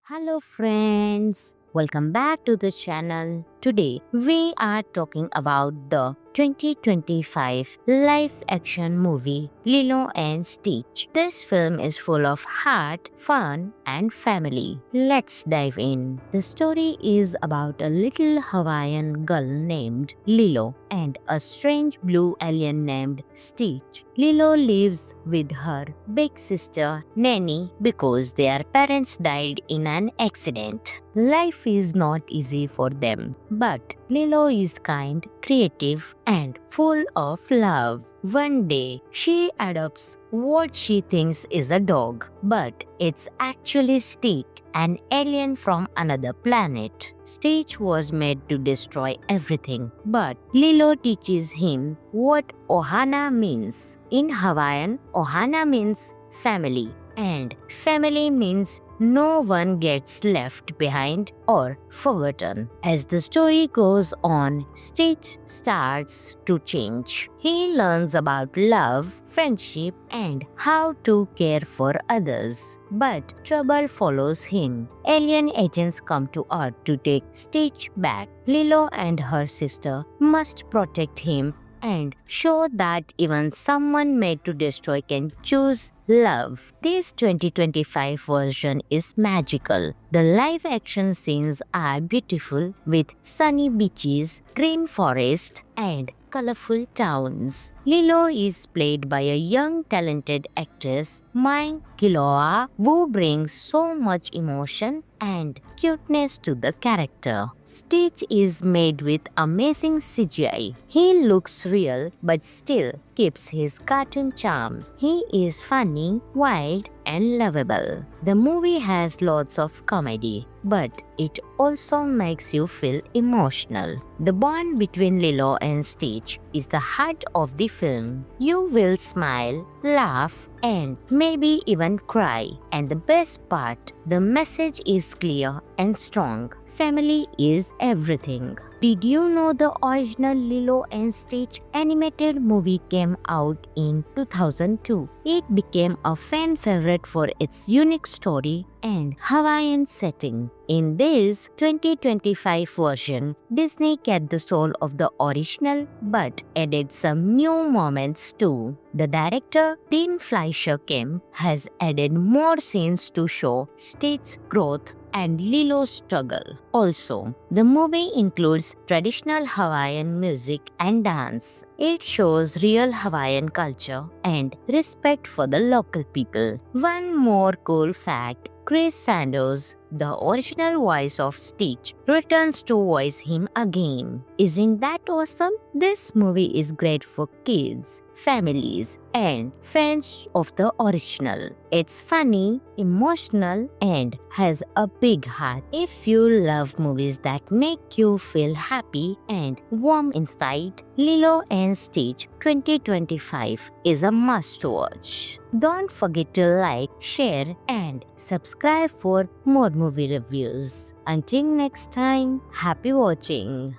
Hello friends, welcome back to the channel. Today we are talking about the 2025 live action movie Lilo and Stitch. This film is full of heart, fun and family. Let's dive in. The story is about a little Hawaiian girl named Lilo and a strange blue alien named Stitch. Lilo lives with her big sister Nanny because their parents died in an accident. Life is not easy for them, but Lilo is kind, creative, and full of love. One day, she adopts what she thinks is a dog, but it's actually Stitch, an alien from another planet. Stitch was made to destroy everything, but Lilo teaches him what ohana means. In Hawaiian, ohana means family, and family means no one gets left behind or forgotten. As the story goes on, Stitch starts to change. He learns about love, friendship, and how to care for others. But trouble follows him. Alien agents come to Earth to take Stitch back. Lilo and her sister must protect him and show that even someone made to destroy can choose love. This 2025 version is magical. The live action scenes are beautiful with sunny beaches, green forest, and colorful towns. Lilo is played by a young talented actress, Mai Kiloa, who brings so much emotion and cuteness to the character. Stitch is made with amazing CGI. He looks real but still keeps his cartoon charm. He is funny, wild, and lovable. The movie has lots of comedy, but it also makes you feel emotional. The bond between Lilo and Stitch is the heart of the film. You will smile, laugh, and maybe even cry. And the best part, the message is clear and strong. Family is everything. Did you know the original Lilo and Stitch animated movie came out in 2002? It became a fan favorite for its unique story and Hawaiian setting. In this 2025 version, Disney kept the soul of the original but added some new moments too. The director, Dean Fleischer Kim, has added more scenes to show Stitch's growth and Lilo's struggle. Also, the movie includes traditional Hawaiian music and dance. It shows real Hawaiian culture and respect for the local people. One more cool fact, Chris Sanders, the original voice of Stitch, returns to voice him again. Isn't that awesome? This movie is great for kids, families, and fans of the original. It's funny, emotional, and has a big heart. If you love movies that make you feel happy and warm inside, Lilo and Stitch 2025 is a must-watch. Don't forget to like, share, and subscribe for more movie reviews. Until next time, happy watching.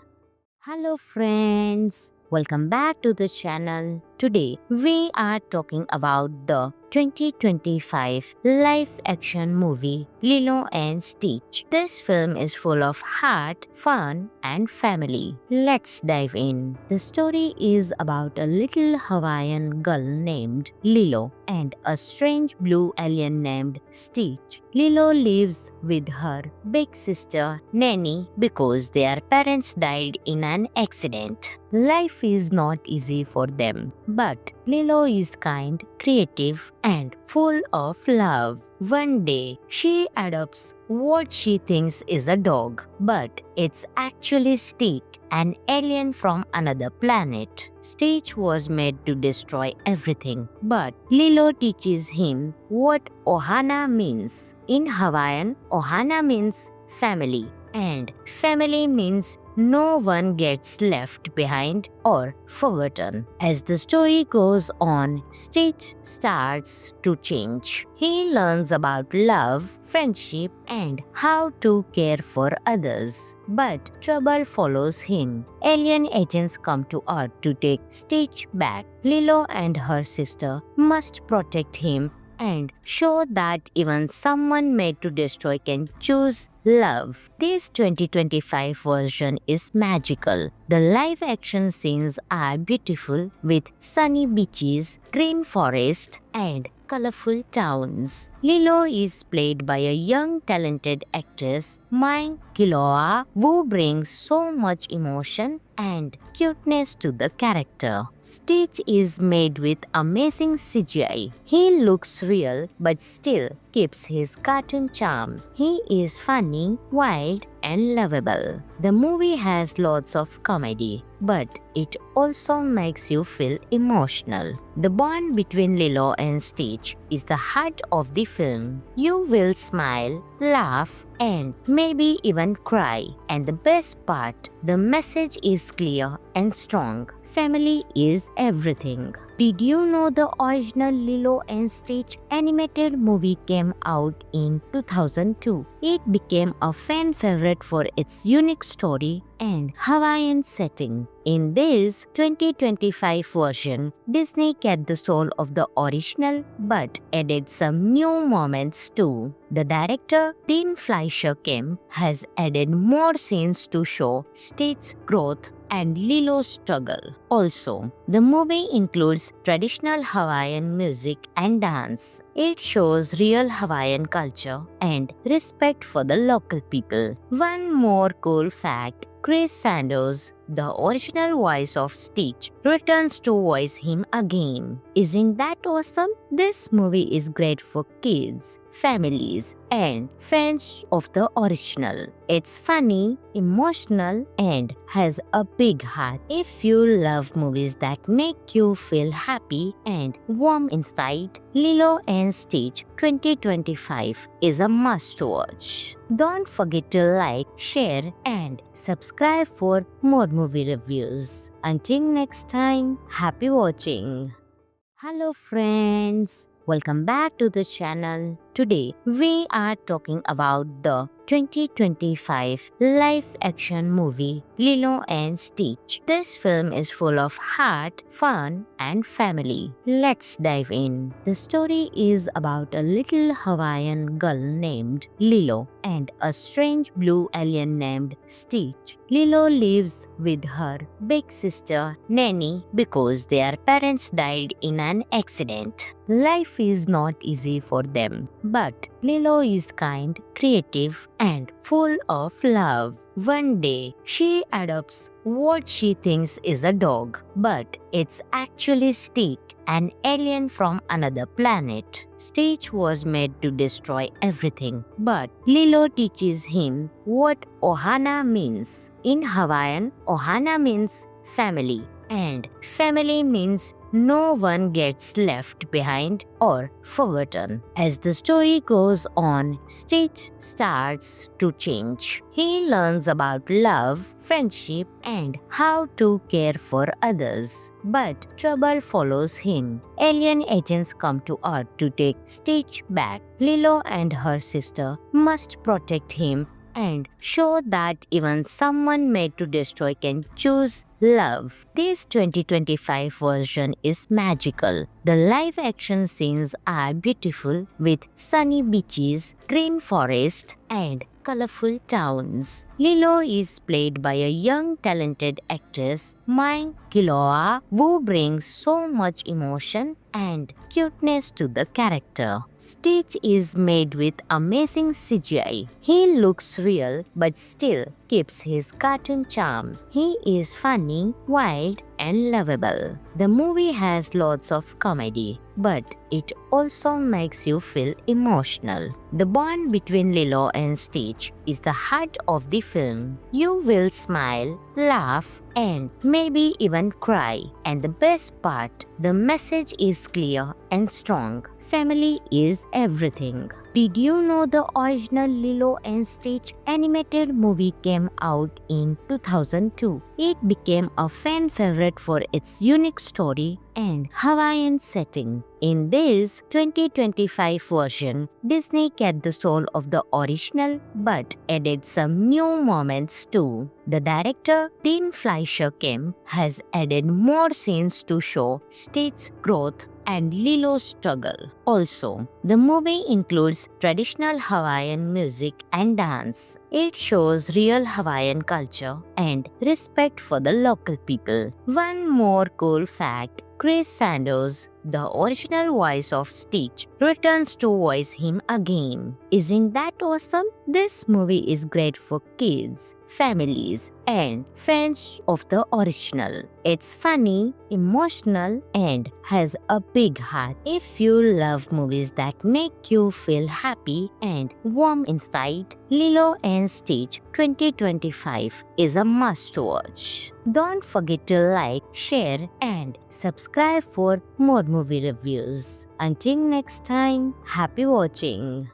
Hello friends, welcome back to the channel. Today we are talking about the 2025 live action movie Lilo and Stitch. This film is full of heart, fun, and family. Let's dive in. The story is about a little Hawaiian girl named Lilo and a strange blue alien named Stitch. Lilo lives with her big sister Nanny because their parents died in an accident. Life is not easy for them, but Lilo is kind, creative, and full of love. One day, she adopts what she thinks is a dog, but it's actually Stitch, an alien from another planet. Stitch was made to destroy everything, but Lilo teaches him what ohana means. In Hawaiian, ohana means family, and family means no one gets left behind or forgotten. As the story goes on, Stitch starts to change. He learns about love, friendship, and how to care for others. But trouble follows him. Alien agents come to Earth to take Stitch back. Lilo and her sister must protect him and show that even someone made to destroy can choose love. This 2025 version is magical. The live action scenes are beautiful with sunny beaches, green forest, and colorful towns. Lilo is played by a young talented actress, Mai Kiloa, who brings so much emotion and cuteness to the character. Stitch is made with amazing CGI. He looks real but still keeps his cartoon charm. He is funny, wild, and lovable. The movie has lots of comedy, but it also makes you feel emotional. The bond between Lilo and Stitch is the heart of the film. You will smile, laugh, and maybe even cry. And the best part, the message is clear and strong. Family is everything. Did you know the original Lilo and Stitch animated movie came out in 2002? It became a fan favorite for its unique story and Hawaiian setting. In this 2025 version, Disney kept the soul of the original but added some new moments too. The director, Dean Fleischer Kim, has added more scenes to show Stitch's growth and Lilo's struggle. Also, the movie includes traditional Hawaiian music and dance. It shows real Hawaiian culture and respect for the local people. One more cool fact, Chris Sanders, the original voice of Stitch, returns to voice him again. Isn't that awesome? This movie is great for kids, families, and fans of the original. It's funny, emotional, and has a big heart. If you love movies that make you feel happy and warm inside, Lilo and Stitch 2025 is a must-watch. Don't forget to like, share, and subscribe for more movie reviews. Until next time, happy watching. Hello friends, welcome back to the channel. Today we are talking about the 2025 live action movie Lilo and Stitch. This film is full of heart, fun, and family. Let's dive in. The story is about a little Hawaiian girl named Lilo and a strange blue alien named Stitch. Lilo lives with her big sister Nanny because their parents died in an accident. Life is not easy for them, but Lilo is kind, creative, and full of love. One day, she adopts what she thinks is a dog, but it's actually Stitch, an alien from another planet. Stitch was made to destroy everything, but Lilo teaches him what ohana means. In Hawaiian, ohana means family, and family means no one gets left behind or forgotten. As the story goes on, Stitch starts to change. He learns about love, friendship, and how to care for others. But trouble follows him. Alien agents come to Earth to take Stitch back. Lilo and her sister must protect him and show that even someone made to destroy can choose love. This 2025 version is magical. The live action scenes are beautiful with sunny beaches, green forest, and colorful towns. Lilo is played by a young talented actress, Mai Kiloa, who brings so much emotion and cuteness to the character. Stitch is made with amazing CGI. He looks real but still keeps his cartoon charm. He is funny, wild, and lovable. The movie has lots of comedy, but it also makes you feel emotional. The bond between Lilo and Stitch is the heart of the film. You will smile, laugh, and maybe even cry. And the best part, the message is clear and strong. Family is everything. Did you know the original Lilo and Stitch animated movie came out in 2002? It became a fan favorite for its unique story and Hawaiian setting. In this 2025 version, Disney kept the soul of the original but added some new moments too. The director, Dean Fleischer Kim, has added more scenes to show Stitch's growth and Lilo's struggle. Also, the movie includes traditional Hawaiian music and dance. It shows real Hawaiian culture and respect for the local people. One more cool fact: Chris Sanders, the original voice of Stitch, returns to voice him again. Isn't that awesome? This movie is great for kids, families, and fans of the original. It's funny, emotional, and has a big heart. If you love movies that make you feel happy and warm inside, Lilo and Stitch 2025 is a must-watch. Don't forget to like, share, and subscribe for more movie reviews. Until next time, happy watching.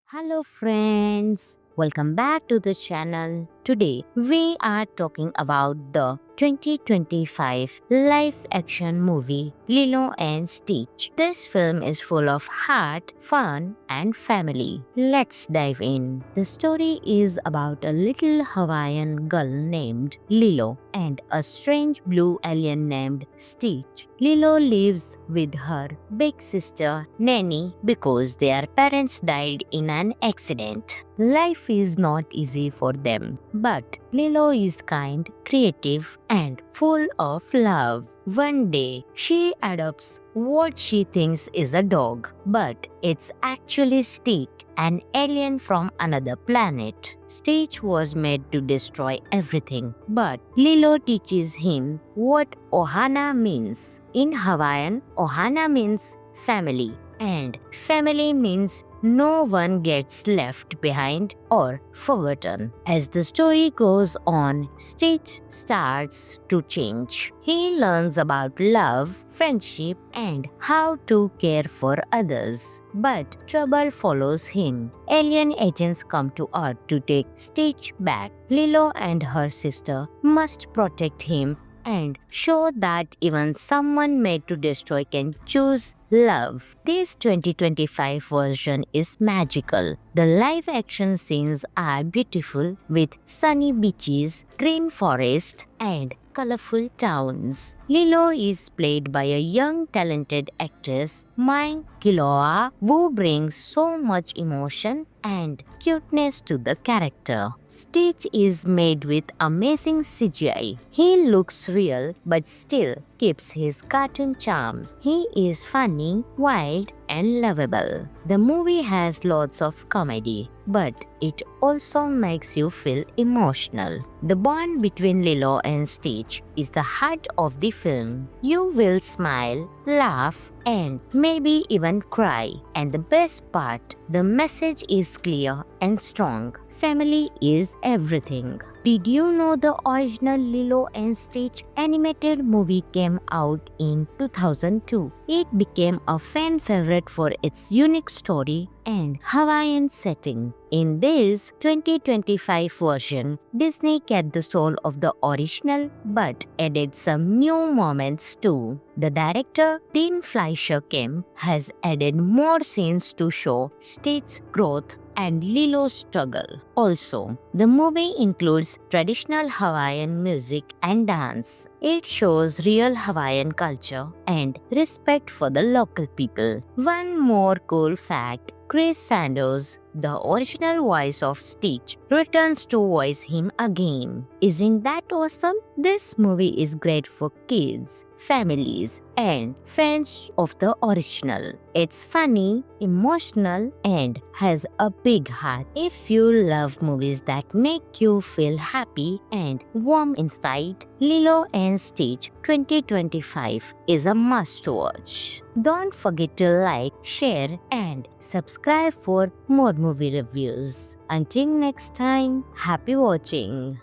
Hello friends, welcome back to the channel. Today we are talking about the 2025 live action movie Lilo and Stitch. This film is full of heart, fun, and family. Let's dive in. The story is about a little Hawaiian girl named Lilo and a strange blue alien named Stitch. Lilo lives with her big sister Nanny because their parents died in an accident. Life is not easy for them, but Lilo is kind, creative, and full of love. One day, she adopts what she thinks is a dog, but it's actually Stitch, an alien from another planet. Stitch was made to destroy everything, but Lilo teaches him what ohana means. In Hawaiian, ohana means family, and family means no one gets left behind or forgotten. As the story goes on, Stitch starts to change. He learns about love, friendship, and how to care for others. But trouble follows him. Alien agents come to Earth to take Stitch back. Lilo and her sister must protect him and show that even someone made to destroy can choose love. This 2025 version is magical. The live action scenes are beautiful with sunny beaches, green forest, and colorful towns. Lilo is played by a young talented actress, Mai Kiloa, who brings so much emotion and cuteness to the character. Stitch is made with amazing CGI. He looks real but still keeps his cartoon charm. He is funny, wild, and lovable. The movie has lots of comedy, but it also makes you feel emotional. The bond between Lilo and Stitch is the heart of the film. You will smile, laugh, and maybe even cry. And the best part, the message is clear and strong. Family is everything. Did you know the original Lilo and Stitch animated movie came out in 2002? It became a fan favorite for its unique story and Hawaiian setting. In this 2025 version, Disney kept the soul of the original but added some new moments too. The director, Dean Fleischer Kim, has added more scenes to show Stitch's growth and Lilo's struggle. Also, the movie includes traditional Hawaiian music and dance. It shows real Hawaiian culture and respect for the local people. One more cool fact: Chris Sanders, the original voice of Stitch, returns to voice him again. Isn't that awesome? This movie is great for kids, families, and fans of the original. It's funny, emotional, and has a big heart. If you love movies that make you feel happy and warm inside, Lilo and Stitch 2025 is a must-watch. Don't forget to like, share, and subscribe for more movie reviews. Until next time, happy watching.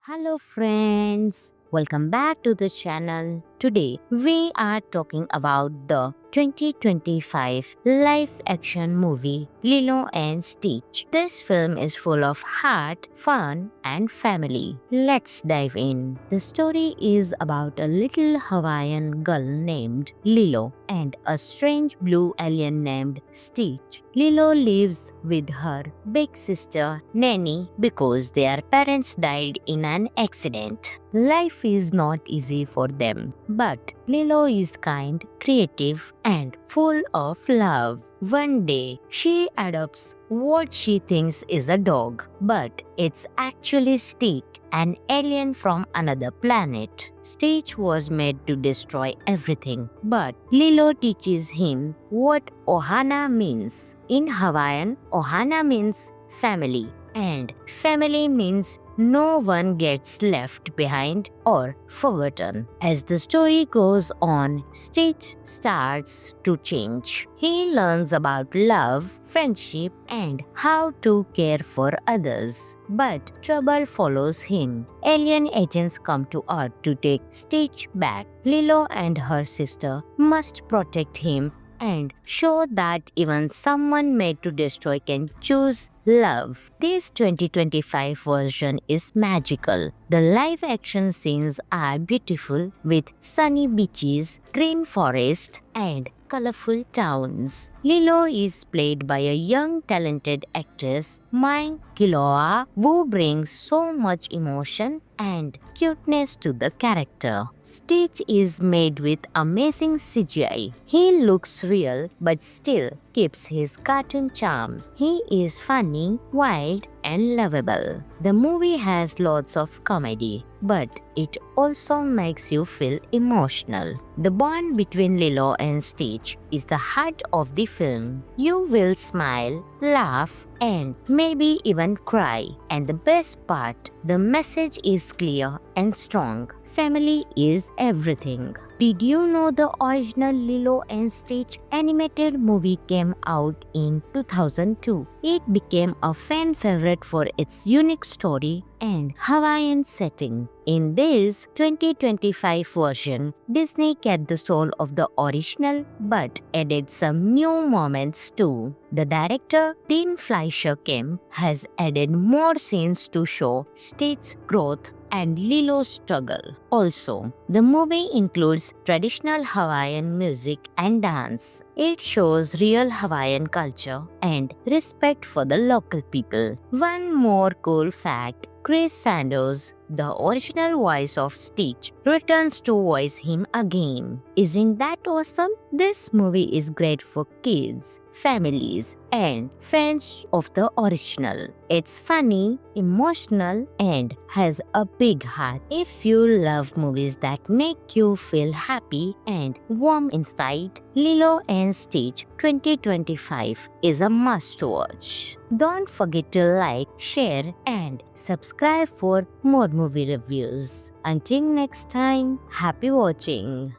Hello friends, welcome back to the channel. Today we are talking about the 2025 live action movie Lilo and Stitch. This film is full of heart, fun, and family. Let's dive in. The story is about a little Hawaiian girl named Lilo and a strange blue alien named Stitch. Lilo lives with her big sister Nanny because their parents died in an accident. Life is not easy for them, but Lilo is kind, creative, and full of love. One day, she adopts what she thinks is a dog, but it's actually Stitch, an alien from another planet. Stitch was made to destroy everything, but Lilo teaches him what Ohana means. In Hawaiian, Ohana means family, and family means no one gets left behind or forgotten. As the story goes on, Stitch starts to change. He learns about love, friendship, and how to care for others. But trouble follows him. Alien agents come to Earth to take Stitch back. Lilo and her sister must protect him and show that even someone made to destroy can choose love. This 2025 version is magical. The live action scenes are beautiful with sunny beaches, green forest, and colorful towns. Lilo is played by a young talented actress, Mai Kiloa, who brings so much emotion and cuteness to the character. Stitch is made with amazing CGI. He looks real but still keeps his cartoon charm. He is funny, wild, and lovable. The movie has lots of comedy, but it also makes you feel emotional. The bond between Lilo and Stitch is the heart of the film. You will smile, laugh, and maybe even cry. And the best part, the message is clear and strong. Family is everything. Did you know the original Lilo and Stitch animated movie came out in 2002? It became a fan favorite for its unique story and Hawaiian setting. In this 2025 version, Disney kept the soul of the original but added some new moments too. The director, Dean Fleischer Kim, has added more scenes to show Stitch's growth and Lilo's struggle. Also, the movie includes traditional Hawaiian music and dance. It shows real Hawaiian culture and respect for the local people. One more cool fact, Chris Sanders, the original voice of Stitch, returns to voice him again. Isn't that awesome? This movie is great for kids, families, and fans of the original. It's funny, emotional, and has a big heart. If you love movies that make you feel happy and warm inside, Lilo and Stitch 2025 is a must-watch. Don't forget to like, share, and subscribe for more movie reviews. Until next time, happy watching.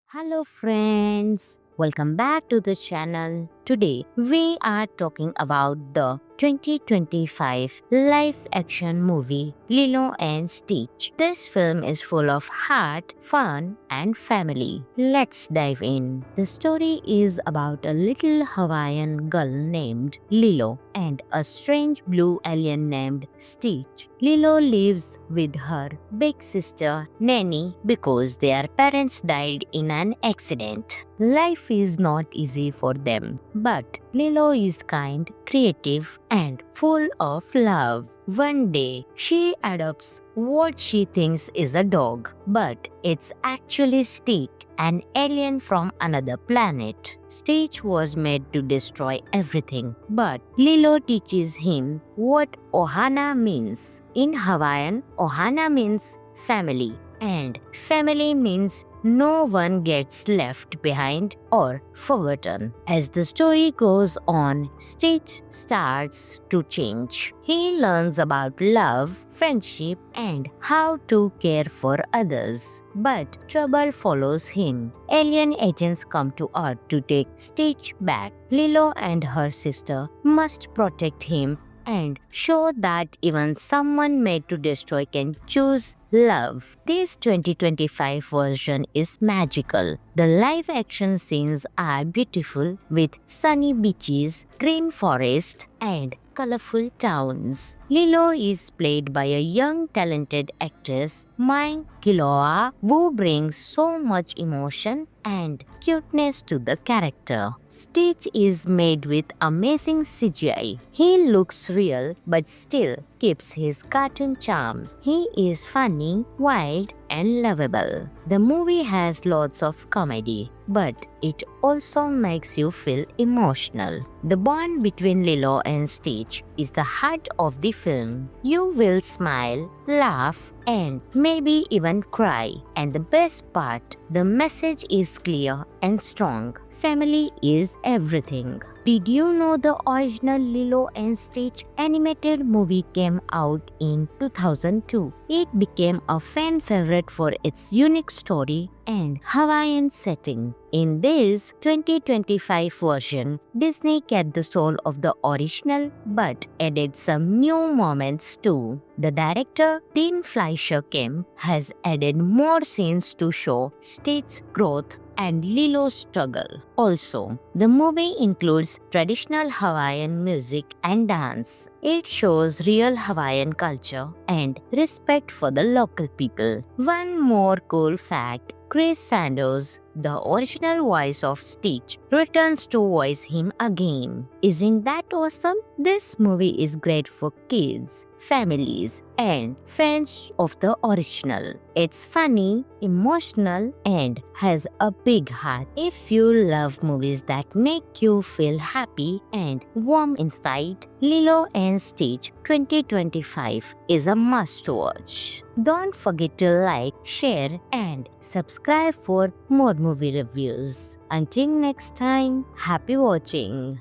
Hello friends, welcome back to the channel. Today we are talking about the 2025 live action movie Lilo and Stitch. This film is full of heart, fun, and family. Let's dive in. The story is about a little Hawaiian girl named Lilo and a strange blue alien named Stitch. Lilo lives with her big sister Nanny because their parents died in an accident. Life is not easy for them, but Lilo is kind, creative, and full of love. One day, she adopts what she thinks is a dog, but it's actually Stitch, an alien from another planet. Stitch was made to destroy everything, but Lilo teaches him what Ohana means. In Hawaiian, Ohana means family, and family means no one gets left behind or forgotten. As the story goes on, Stitch starts to change. He learns about love, friendship, and how to care for others. But trouble follows him. Alien agents come to Earth to take Stitch back. Lilo and her sister must protect him and show that even someone made to destroy can choose love. This 2025 version is magical. The live action scenes are beautiful with sunny beaches, green forest, and colorful towns. Lilo is played by a young talented actress, Mai Kiloa, who brings so much emotion and cuteness to the character. Stitch is made with amazing CGI. He looks real but still keeps his cartoon charm. He is funny, wild, and lovable. The movie has lots of comedy, but it also makes you feel emotional. The bond between Lilo and Stitch is the heart of the film. You will smile, laugh, and maybe even cry. And the best part, the message is clear and strong. Family is everything. Did you know the original Lilo and Stitch animated movie came out in 2002? It became a fan favorite for its unique story and Hawaiian setting. In this 2025 version, Disney kept the soul of the original but added some new moments too. The director, Dean Fleischer Kim, has added more scenes to show Stitch's growth and Lilo's struggle. Also, the movie includes traditional Hawaiian music and dance. It shows real Hawaiian culture and respect for the local people. One more cool fact, Chris Sanders, the original voice of Stitch, returns to voice him again. Isn't that awesome? This movie is great for kids, families, and fans of the original. It's funny, emotional, and has a big heart. If you love movies that make you feel happy and warm inside, Lilo and Stitch 2025 is a must-watch. Don't forget to like, share, and subscribe for more movie reviews. Until next time, happy watching.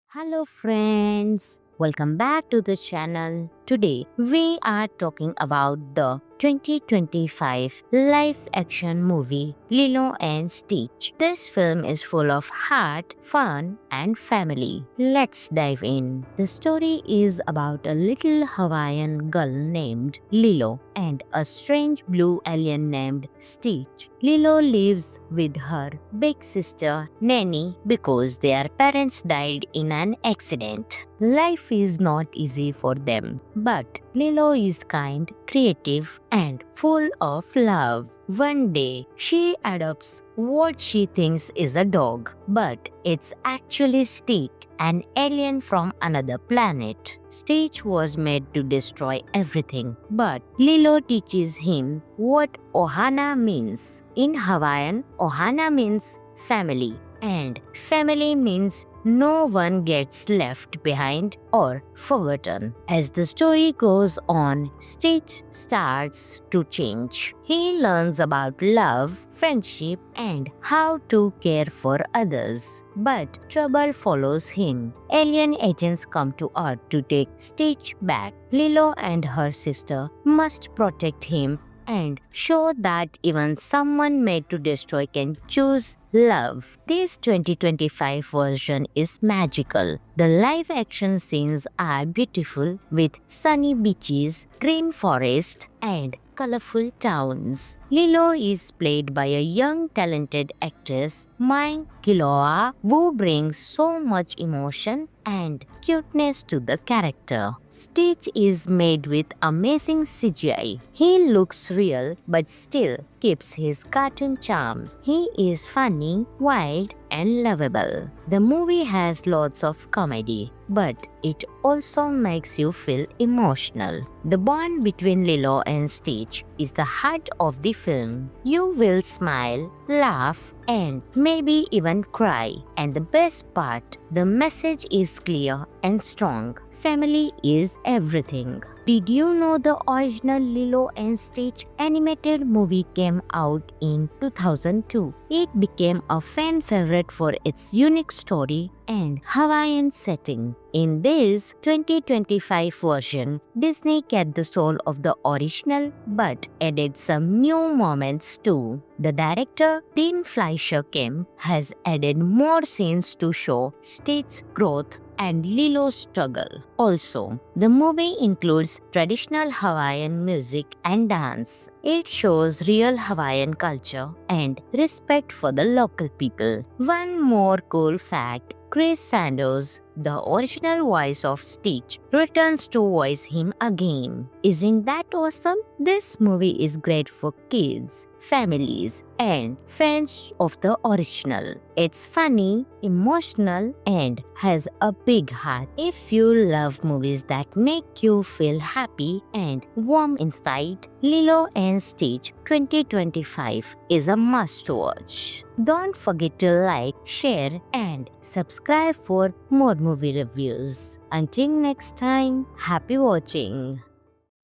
Hello friends, welcome back to the channel. Today we are talking about the 2025 live action movie Lilo and Stitch. This film is full of heart, fun, and family. Let's dive in. The story is about a little Hawaiian girl named Lilo and a strange blue alien named Stitch. Lilo lives with her big sister Nanny because their parents died in an accident. Life is not easy for them, but Lilo is kind, creative, and full of love. One day, she adopts what she thinks is a dog, but it's actually Stitch, an alien from another planet. Stitch was made to destroy everything, but Lilo teaches him what ohana means. In Hawaiian, ohana means family, and family means no one gets left behind or forgotten. As the story goes on, Stitch starts to change. He learns about love, friendship, and how to care for others. But trouble follows him. Alien agents come to Earth to take Stitch back. Lilo and her sister must protect him and show that even someone made to destroy can choose love. This 2025 version is magical. The live action scenes are beautiful with sunny beaches, green forest, and colorful towns. Lilo is played by a young talented actress, Mai Kiloa, who brings so much emotion and cuteness to the character. Stitch is made with amazing CGI. He looks real but still keeps his cartoon charm. He is funny, wild, and lovable. The movie has lots of comedy, but it also makes you feel emotional. The bond between Lilo and Stitch is the heart of the film. You will smile, laugh, and maybe even cry. And the best part, the message is clear and strong. Family is everything. Did you know the original Lilo and Stitch animated movie came out in 2002? It became a fan favorite for its unique story and Hawaiian setting. In this 2025 version, Disney kept the soul of the original but added some new moments too. The director, Dean Fleischer Kim, has added more scenes to show Stitch's growth and Lilo's struggle. Also, the movie includes traditional Hawaiian music and dance. It shows real Hawaiian culture and respect for the local people. One more cool fact, Chris Sanders, the original voice of Stitch, returns to voice him again. Isn't that awesome? This movie is great for kids, families, and fans of the original. It's funny, emotional, and has a big heart. If you love movies that make you feel happy and warm inside, Lilo and Stitch 2025 is a must-watch. Don't forget to like, share, and subscribe for more movie reviews. Until next time, happy watching.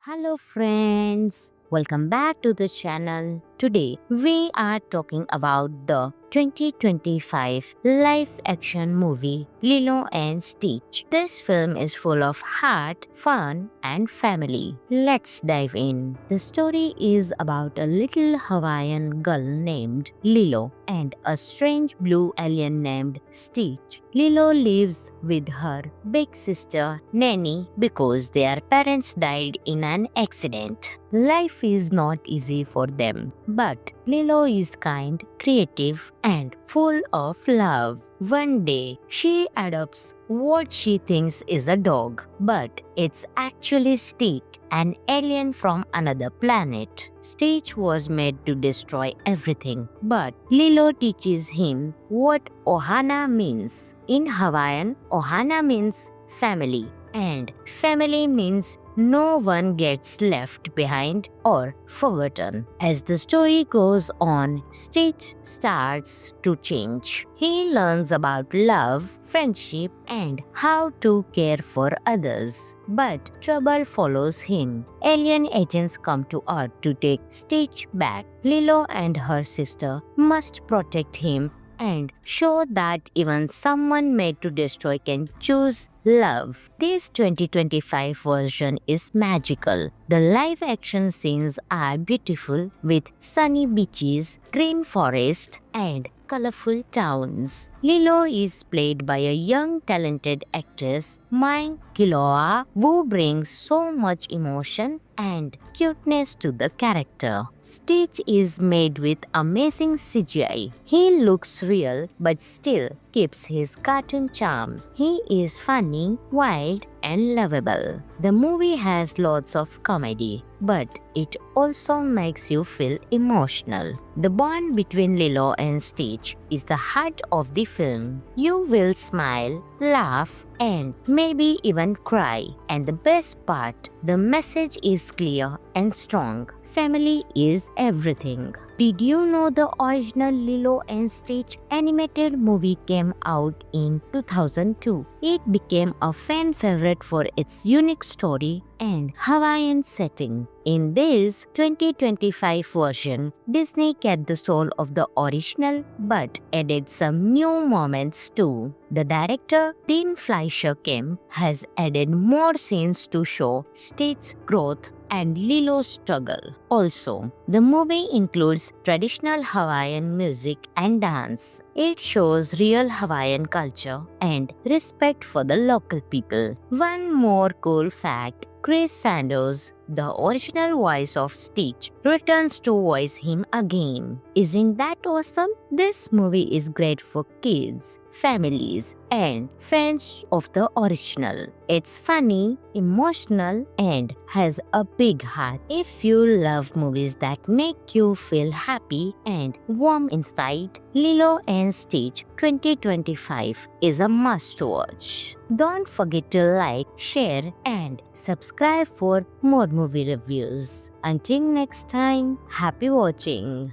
Hello friends, welcome back to the channel. Today we are talking about the 2025 live action movie Lilo and Stitch. This film is full of heart, fun, and family. Let's dive in. The story is about a little Hawaiian girl named Lilo and a strange blue alien named Stitch. Lilo lives with her big sister Nanny because their parents died in an accident. Life is not easy for them, but Lilo is kind, creative, and full of love. One day, she adopts what she thinks is a dog, but it's actually Stitch, an alien from another planet. Stitch was made to destroy everything, but Lilo teaches him what ohana means. In Hawaiian, ohana means family, and family means no one gets left behind or forgotten. As the story goes on, Stitch starts to change. He learns about love, friendship, and how to care for others. But trouble follows him. Alien agents come to Earth to take Stitch back. Lilo and her sister must protect him and show that even someone made to destroy can choose love. This 2025 version is magical. The live action scenes are beautiful with sunny beaches, green forest, and colorful towns. Lilo is played by a young talented actress, Mai Kiloa, who brings so much emotion and cuteness to the character. Stitch is made with amazing CGI. He looks real but still keeps his cartoon charm. He is funny, wild, and lovable. The movie has lots of comedy, but it also makes you feel emotional. The bond between Lilo and Stitch is the heart of the film. You will smile, laugh, and maybe even cry. And the best part, the message is clear and strong. Family is everything. Did you know the original Lilo and Stitch animated movie came out in 2002? It became a fan favorite for its unique story and Hawaiian setting. In this 2025 version, Disney kept the soul of the original but added some new moments too. The director, Dean Fleischer Kim, has added more scenes to show Stitch's growth and Lilo's struggle. Also, the movie includes traditional Hawaiian music and dance. It shows real Hawaiian culture and respect for the local people. One more cool fact, Chris Sanders, the original voice of Stitch, returns to voice him again. Isn't that awesome? This movie is great for kids, families, and fans of the original. It's funny, emotional, and has a big heart. If you love movies that make you feel happy and warm inside, Lilo and Stitch 2025 is a must-watch. Don't forget to like, share, and subscribe for more movie reviews. Until next time, happy watching.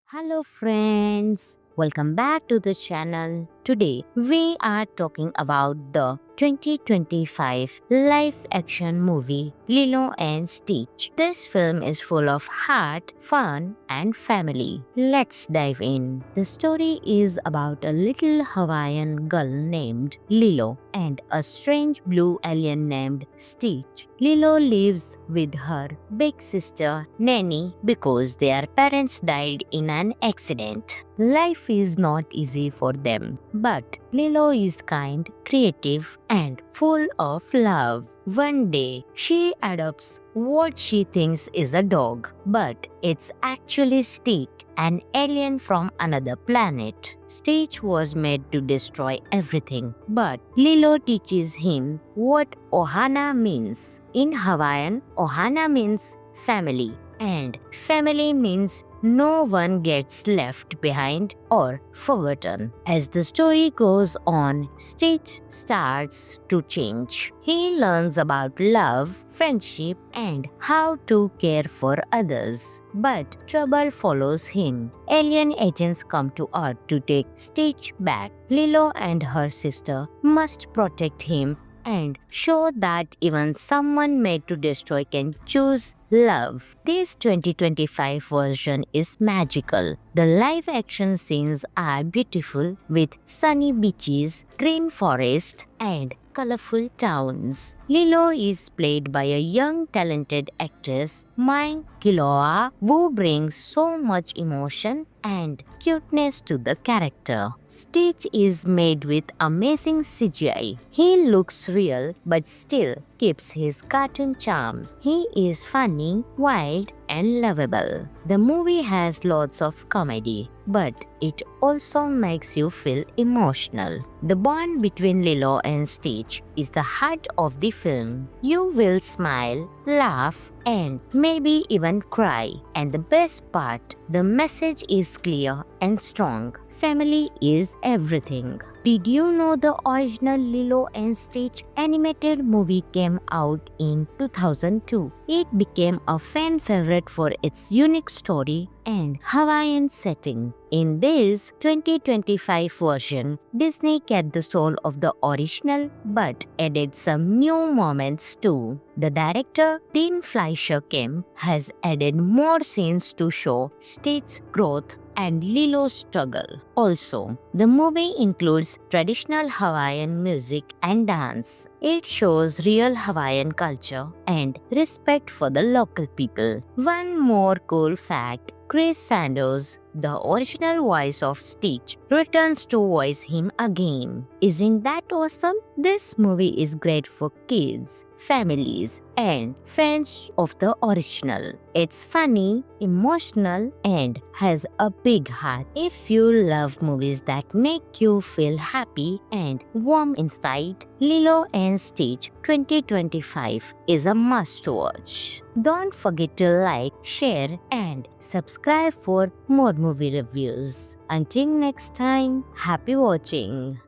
Hello friends, welcome back to the channel. Today we are talking about the 2025 live action movie Lilo and Stitch. This film is full of heart, fun, and family. Let's dive in. The story is about a little Hawaiian girl named Lilo and a strange blue alien named Stitch. Lilo lives with her big sister Nanny because their parents died in an accident. Life is not easy for them, but Lilo is kind, creative, and full of love. One day, she adopts what she thinks is a dog, but it's actually Stick, an alien from another planet. Stitch was made to destroy everything, but Lilo teaches him what Ohana means. In Hawaiian, Ohana means family, and family means no one gets left behind or forgotten. As the story goes on, Stitch starts to change. He learns about love, friendship, and how to care for others. But trouble follows him. Alien agents come to Earth to take Stitch back. Lilo and her sister must protect him and show that even someone made to destroy can choose love. This 2025 version is magical. The live action scenes are beautiful with sunny beaches, green forest, and colorful towns. Lilo is played by a young talented actress, Mai Kiloa, who brings so much emotion and cuteness to the character. Stitch is made with amazing CGI. He looks real but still keeps his cartoon charm. He is funny, wild, and lovable. The movie has lots of comedy, but it also makes you feel emotional. The bond between Lilo and Stitch is the heart of the film. You will smile, laugh, and maybe even cry. And the best part, the message is clear and strong. Family is everything. Did you know the original Lilo and Stitch animated movie came out in 2002? It became a fan favorite for its unique story and Hawaiian setting. In this 2025 version, Disney kept the soul of the original but added some new moments too. The director, Dean Fleischer Kim, has added more scenes to show Stitch's growth and Lilo's struggle. Also, the movie includes traditional Hawaiian music and dance. It shows real Hawaiian culture and respect for the local people. One more cool fact, Chris Sandos, the original voice of Stitch, returns to voice him again. Isn't that awesome? This movie is great for kids, families, and fans of the original. It's funny, emotional, and has a big heart. If you love movies that make you feel happy and warm inside, Lilo and Stitch 2025 is a must-watch. Don't forget to like, share, and subscribe for more movie reviews. Until next time, happy watching.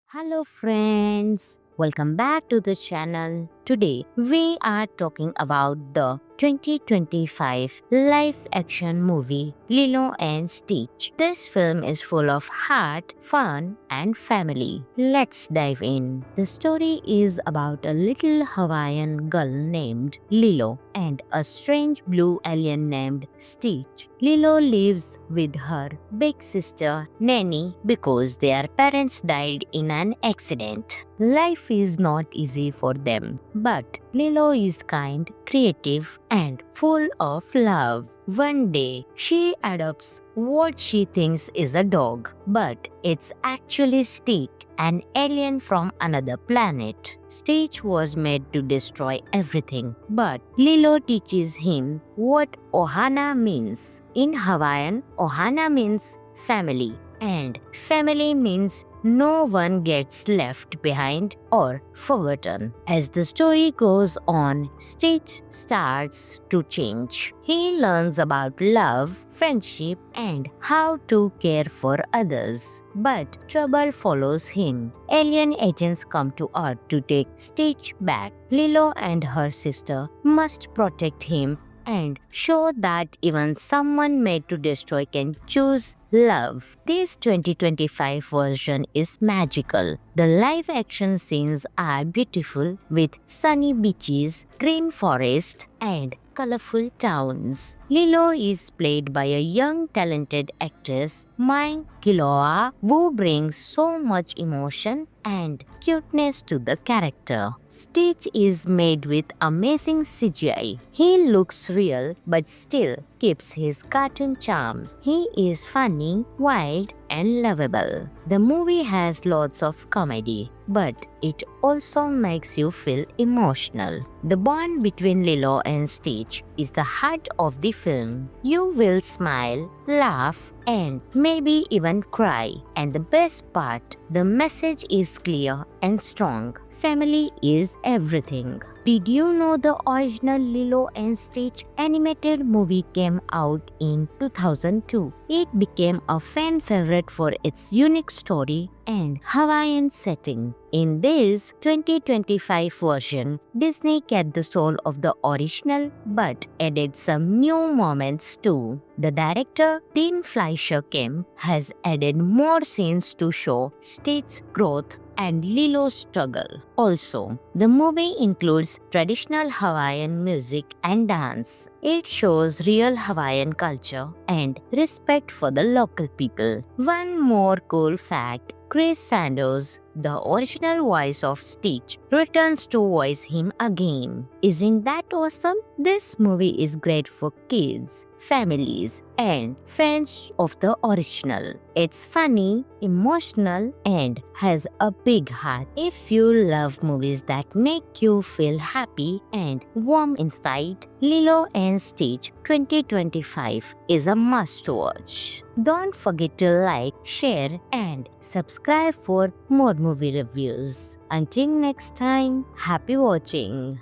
Hello friends, welcome back to the channel. Today we are talking about the 2025 live-action movie Lilo and Stitch. This film is full of heart, fun, and family. Let's dive in. The story is about a little Hawaiian girl named Lilo and a strange blue alien named Stitch. Lilo lives with her big sister Nanny because their parents died in an accident. Life is not easy for them, but Lilo is kind, creative, and full of love. One day, she adopts what she thinks is a dog, but it's actually Stick, an alien from another planet. Stitch was made to destroy everything, but Lilo teaches him what Ohana means. In Hawaiian, Ohana means family, and family means no one gets left behind or forgotten. As the story goes on, Stitch starts to change. He learns about love, friendship, and how to care for others. But trouble follows him. Alien agents come to Earth to take Stitch back. Lilo and her sister must protect him and show that even someone made to destroy can choose love. This 2025 version is magical. The live action scenes are beautiful with sunny beaches, green forest, and colorful towns. Lilo is played by a young talented actress, Mai Kiloa, who brings so much emotion and cuteness to the character. Stitch is made with amazing CGI. He looks real but still keeps his cartoon charm. He is funny, wild, and and lovable. The movie has lots of comedy, but it also makes you feel emotional. The bond between Lilo and Stitch is the heart of the film. You will smile, laugh, and maybe even cry. And the best part, the message is clear and strong. Family is everything. Did you know the original Lilo and Stitch animated movie came out in 2002? It became a fan favorite for its unique story and Hawaiian setting. In this 2025 version, Disney kept the soul of the original but added some new moments too. The director, Dean Fleischer Kim, has added more scenes to show Stitch's growth and Lilo's struggle. Also, the movie includes traditional Hawaiian music and dance. It shows real Hawaiian culture and respect for the local people. One more cool fact, Chris Sanders, the original voice of Stitch, returns to voice him again. Isn't that awesome? This movie is great for kids, families, and fans of the original. It's funny, emotional, and has a big heart. If you love movies that make you feel happy and warm inside, Lilo and Stitch 2025 is a must-watch. Don't forget to like, share, and subscribe for more movie reviews. Until next time, happy watching.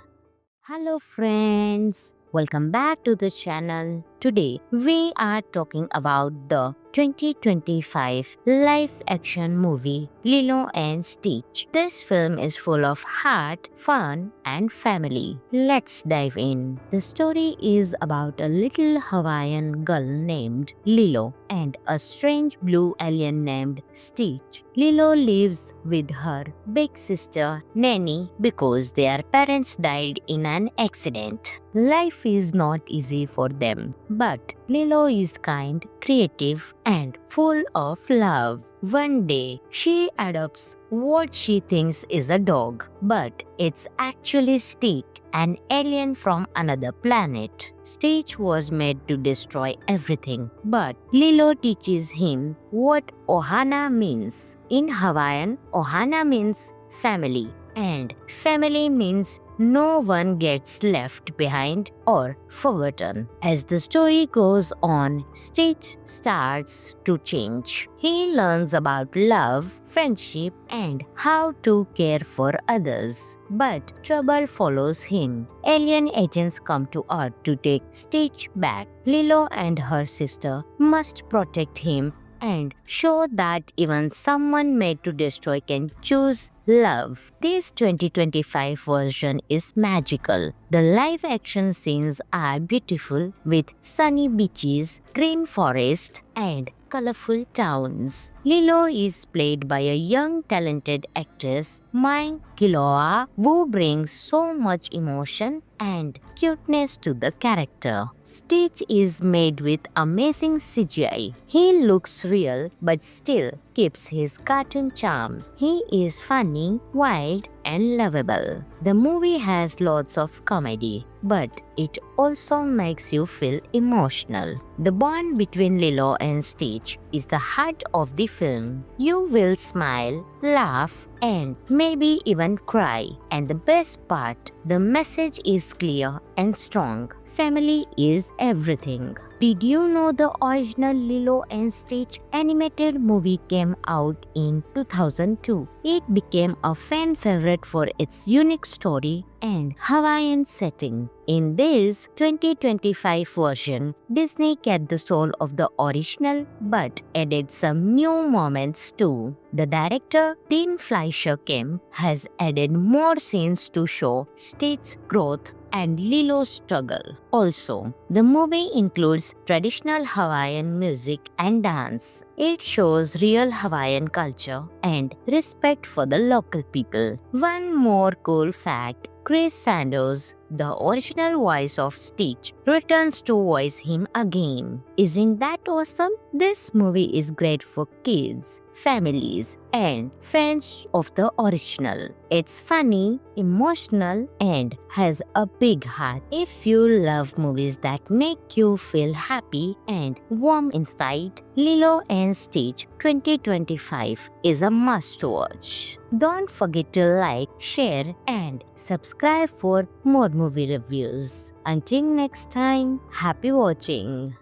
Hello friends, welcome back to the channel. Today we are talking about the 2025 live action movie Lilo and Stitch. This film is full of heart, fun, and family. Let's dive in. The story is about a little Hawaiian girl named Lilo and a strange blue alien named Stitch. Lilo lives with her big sister Nanny because their parents died in an accident. Life is not easy for them, but Lilo is kind, creative, and full of love. One day, she adopts what she thinks is a dog, but it's actually Stitch, an alien from another planet. Stitch was made to destroy everything, but Lilo teaches him what ohana means. In Hawaiian, ohana means family, and family means no one gets left behind or forgotten. As the story goes on, Stitch starts to change. He learns about love, friendship, and how to care for others. But trouble follows him. Alien agents come to Earth to take Stitch back. Lilo and her sister must protect him and show that even someone made to destroy can choose love. This 2025 version is magical. The live action scenes are beautiful with sunny beaches, green forest, and colorful towns. Lilo is played by a young talented actress, Mai Kiloa, who brings so much emotion and cuteness to the character. Stitch is made with amazing CGI. He looks real but still keeps his cartoon charm. He is funny, wild, and lovable. The movie has lots of comedy, but it also makes you feel emotional. The bond between Lilo and Stitch is the heart of the film. You will smile, laugh, and maybe even cry. And the best part, the message is clear and strong. Family is everything. Did you know the original Lilo and Stitch animated movie came out in 2002? It became a fan favorite for its unique story and Hawaiian setting. In this 2025 version, Disney kept the soul of the original but added some new moments too. The director, Dean Fleischer Kim, has added more scenes to show Stitch's growth and Lilo's struggle. Also, the movie includes traditional Hawaiian music and dance. It shows real Hawaiian culture and respect for the local people. One more cool fact, Chris Sanders, the original voice of Stitch, returns to voice him again. Isn't that awesome? This movie is great for kids, families, and fans of the original. It's funny, emotional, and has a big heart. If you love movies that make you feel happy and warm inside, Lilo and Stitch 2025 is a must-watch. Don't forget to like, share, and subscribe for more movie reviews. Until next time, happy watching.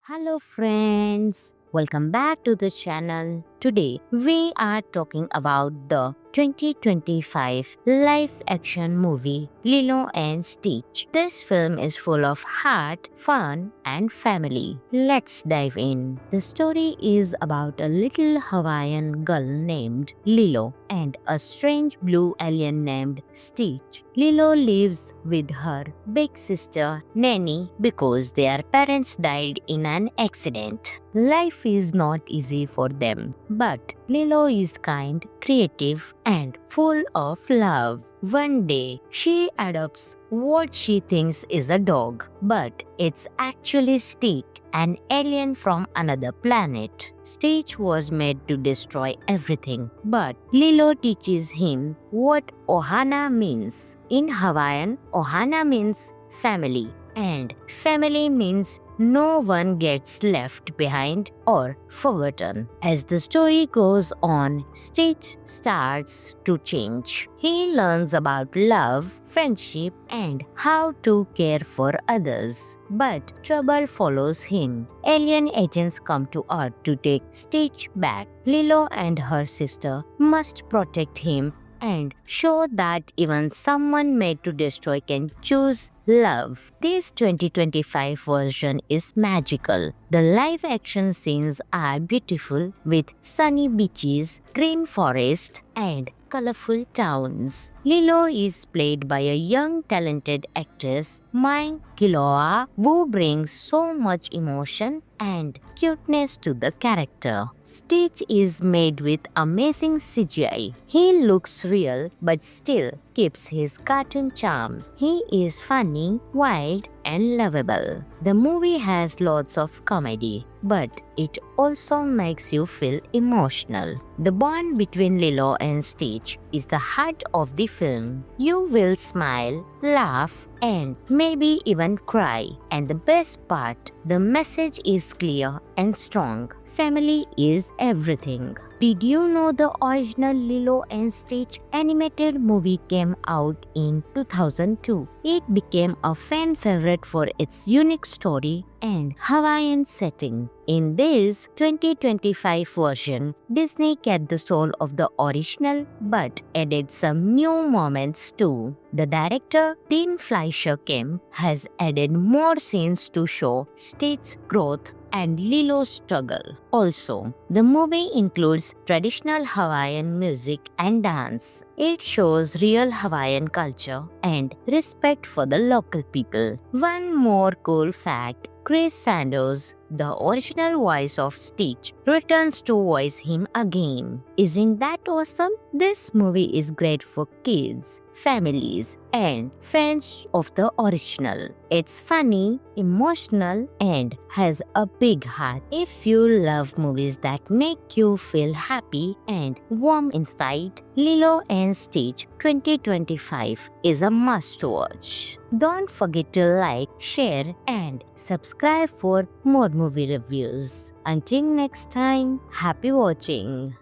Hello friends, welcome back to the channel. Today we are talking about the 2025 live action movie Lilo and Stitch. This film is full of heart, fun, and family. Let's dive in. The story is about a little Hawaiian girl named Lilo and a strange blue alien named Stitch. Lilo lives with her big sister Nanny because their parents died in an accident. Life is not easy for them, but Lilo is kind, creative, and full of love. One day, she adopts what she thinks is a dog, but it's actually Stitch, an alien from another planet. Stitch was made to destroy everything, but Lilo teaches him what ohana means. In Hawaiian, ohana means family, and family means no one gets left behind or forgotten. As the story goes on, Stitch starts to change. He learns about love, friendship, and how to care for others. But trouble follows him. Alien agents come to Earth to take Stitch back. Lilo and her sister must protect him and show that even someone made to destroy can choose love. This 2025 version is magical. The live action scenes are beautiful with sunny beaches, green forest, and colorful towns. Lilo is played by a young talented actress, Mai Kiloa, who brings so much emotion and cuteness to the character. Stitch is made with amazing CGI. He looks real but still keeps his cartoon charm. He is funny, wild, and lovable. The movie has lots of comedy, but it also makes you feel emotional. The bond between Lilo and Stitch is the heart of the film. You will smile, laugh, and maybe even cry. And the best part, the message is clear and strong. Family is everything. Did you know the original Lilo and Stitch animated movie came out in 2002? It became a fan favorite for its unique story and Hawaiian setting. In this 2025 version, Disney kept the soul of the original but added some new moments too. The director, Dean Fleischer Kim, has added more scenes to show Stitch's growth and Lilo's struggle. Also, the movie includes traditional Hawaiian music and dance. It shows real Hawaiian culture and respect for the local people. One more cool fact, Chris Sanders, the original voice of Stitch, returns to voice him again. Isn't that awesome? This movie is great for kids, families, and fans of the original. It's funny, emotional, and has a big heart. If you love movies that make you feel happy and warm inside, Lilo and Stitch 2025 is a must-watch. Don't forget to like, share, and subscribe for more movie reviews. Until next time, happy watching.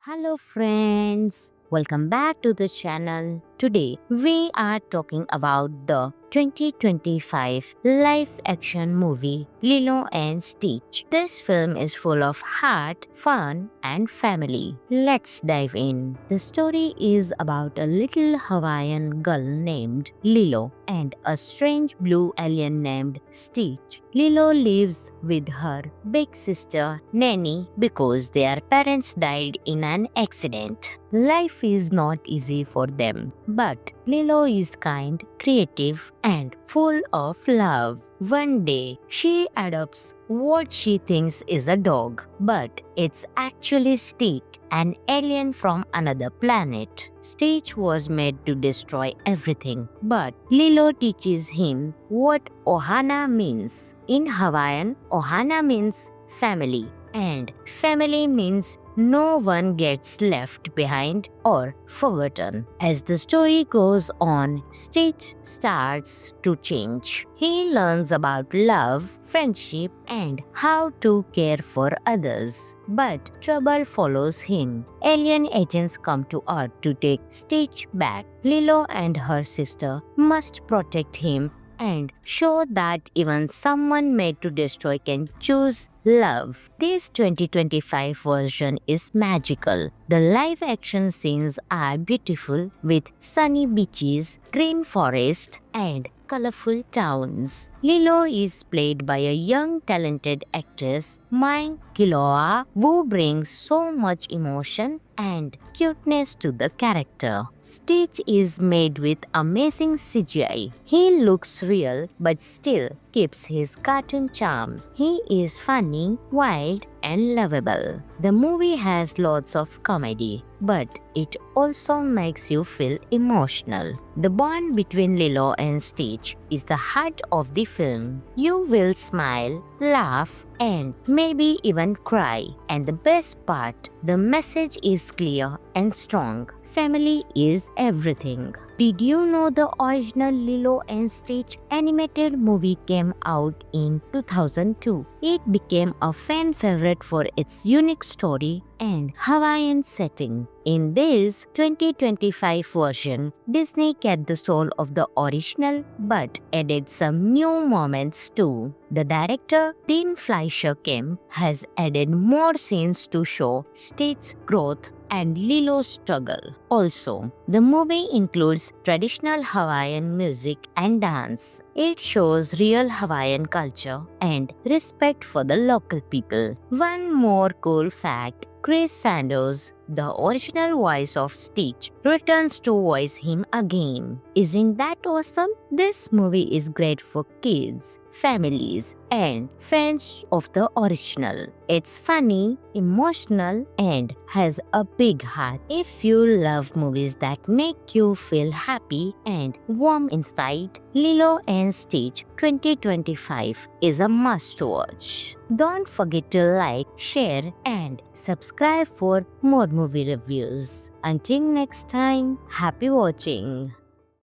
Hello friends, welcome back to the channel. Today we are talking about the 2025 live action movie Lilo and Stitch. This film is full of heart, fun, and family. Let's dive in. The story is about a little Hawaiian girl named Lilo and a strange blue alien named Stitch. Lilo lives with her big sister Nanny because their parents died in an accident. Life is not easy for them, but Lilo is kind, creative, and full of love. One day, she adopts what she thinks is a dog, but it's actually Stitch, an alien from another planet. Stitch was made to destroy everything, but Lilo teaches him what Ohana means. In Hawaiian, Ohana means family, and family means no one gets left behind or forgotten. As the story goes on, Stitch starts to change. He learns about love, friendship, and how to care for others. But trouble follows him. Alien agents come to Earth to take Stitch back. Lilo and her sister must protect him and show that even someone made to destroy can choose love. This 2025 version is magical. The live action scenes are beautiful with sunny beaches, green forest, and colorful towns. Lilo is played by a young talented actress, Mai Kiloa, who brings so much emotion and cuteness to the character. Stitch is made with amazing CGI. He looks real but still keeps his cartoon charm. He is funny, wild, and lovable. The movie has lots of comedy, but it also makes you feel emotional. The bond between Lilo and Stitch is the heart of the film. You will smile, laugh, and maybe even cry. And the best part, the message is clear and strong. Family is everything. Did you know the original Lilo and Stitch animated movie came out in 2002? It became a fan favorite for its unique story and Hawaiian setting. In this 2025 version, Disney kept the soul of the original but added some new moments too. The director, Dean Fleischer Kim, has added more scenes to show Stitch's growth and Lilo's struggle. Also, the movie includes traditional Hawaiian music and dance. It shows real Hawaiian culture and respect for the local people. One more cool fact, Chris Sanders, the original voice of Stitch, returns to voice him again. Isn't that awesome? This movie is great for kids, families, and fans of the original. It's funny, emotional, and has a big heart. If you love movies that make you feel happy and warm inside, Lilo and Stitch 2025 is a must-watch. Don't forget to like, share, and subscribe for more movie reviews. Until next time, happy watching.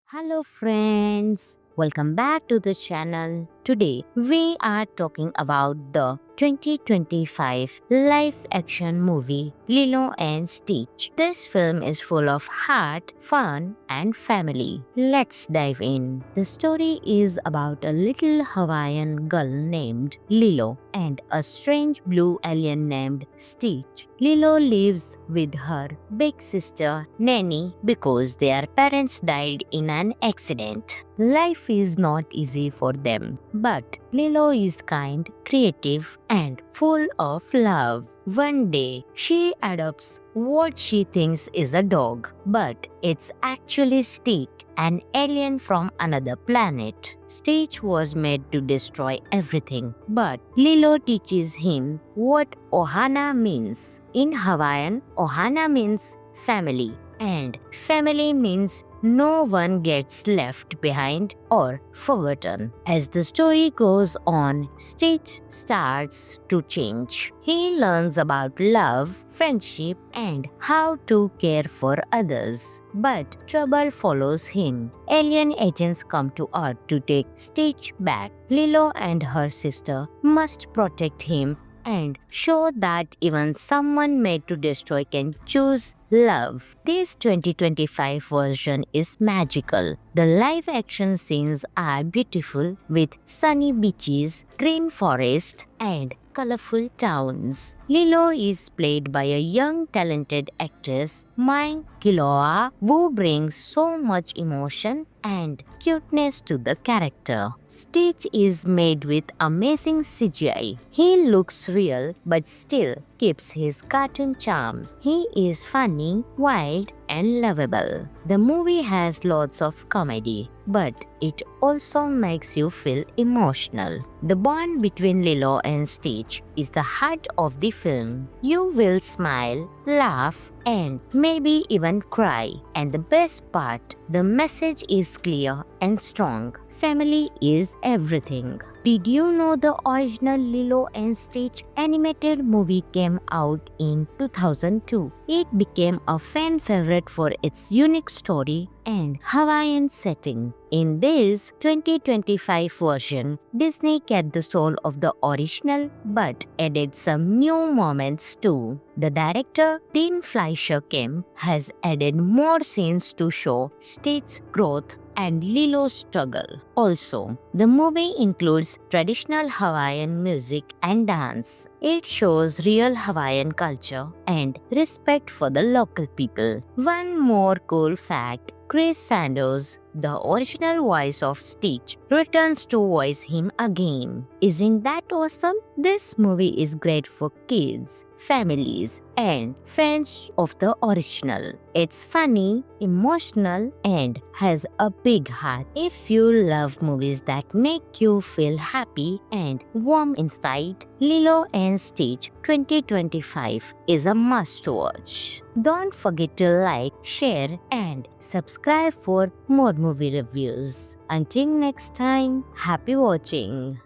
Hello friends, welcome back to the channel. Today we are talking about the 2025 live action movie Lilo and Stitch. This film is full of heart, fun, and family. Let's dive in. The story is about a little Hawaiian girl named Lilo and a strange blue alien named Stitch. Lilo lives with her big sister Nanny because their parents died in an accident. Life is not easy for them, but Lilo is kind, creative, and full of love. One day, she adopts what she thinks is a dog, but it's actually Stitch, an alien from another planet. Stitch was made to destroy everything, but Lilo teaches him what Ohana means. In Hawaiian, Ohana means family, and family means no one gets left behind or forgotten. As the story goes on, Stitch starts to change. He learns about love, friendship, and how to care for others. But trouble follows him. Alien agents come to Earth to take Stitch back. Lilo and her sister must protect him and show that even someone made to destroy can choose love. This 2025 version is magical. The live action scenes are beautiful with sunny beaches, green forest, and colorful towns. Lilo is played by a young talented actress, Mai Kiloa Wu brings so much emotion and cuteness to the character. Stitch is made with amazing CGI. He looks real but still keeps his cartoon charm. He is funny, wild, and lovable. The movie has lots of comedy, but it also makes you feel emotional. The bond between Lilo and Stitch is the heart of the film. You will smile, laugh, and maybe even cry. And the best part, the message is clear and strong. Family is everything. Did you know the original Lilo and Stitch animated movie came out in 2002? It became a fan favorite for its unique story and Hawaiian setting. In this 2025 version, Disney kept the soul of the original but added some new moments too. The director, Dean Fleischer Kim, has added more scenes to show Stitch's growth and Lilo's struggle. Also, the movie includes traditional Hawaiian music and dance. It shows real Hawaiian culture and respect for the local people. One more cool fact, Chris Sanders, the original voice of Stitch, returns to voice him again. Isn't that awesome? This movie is great for kids, families, and fans of the original. It's funny, emotional, and has a big heart. If you love movies that make you feel happy and warm inside, Lilo and Stitch 2025 is a must-watch. Don't forget to like, share, and subscribe for more movie reviews. Until next time, happy watching.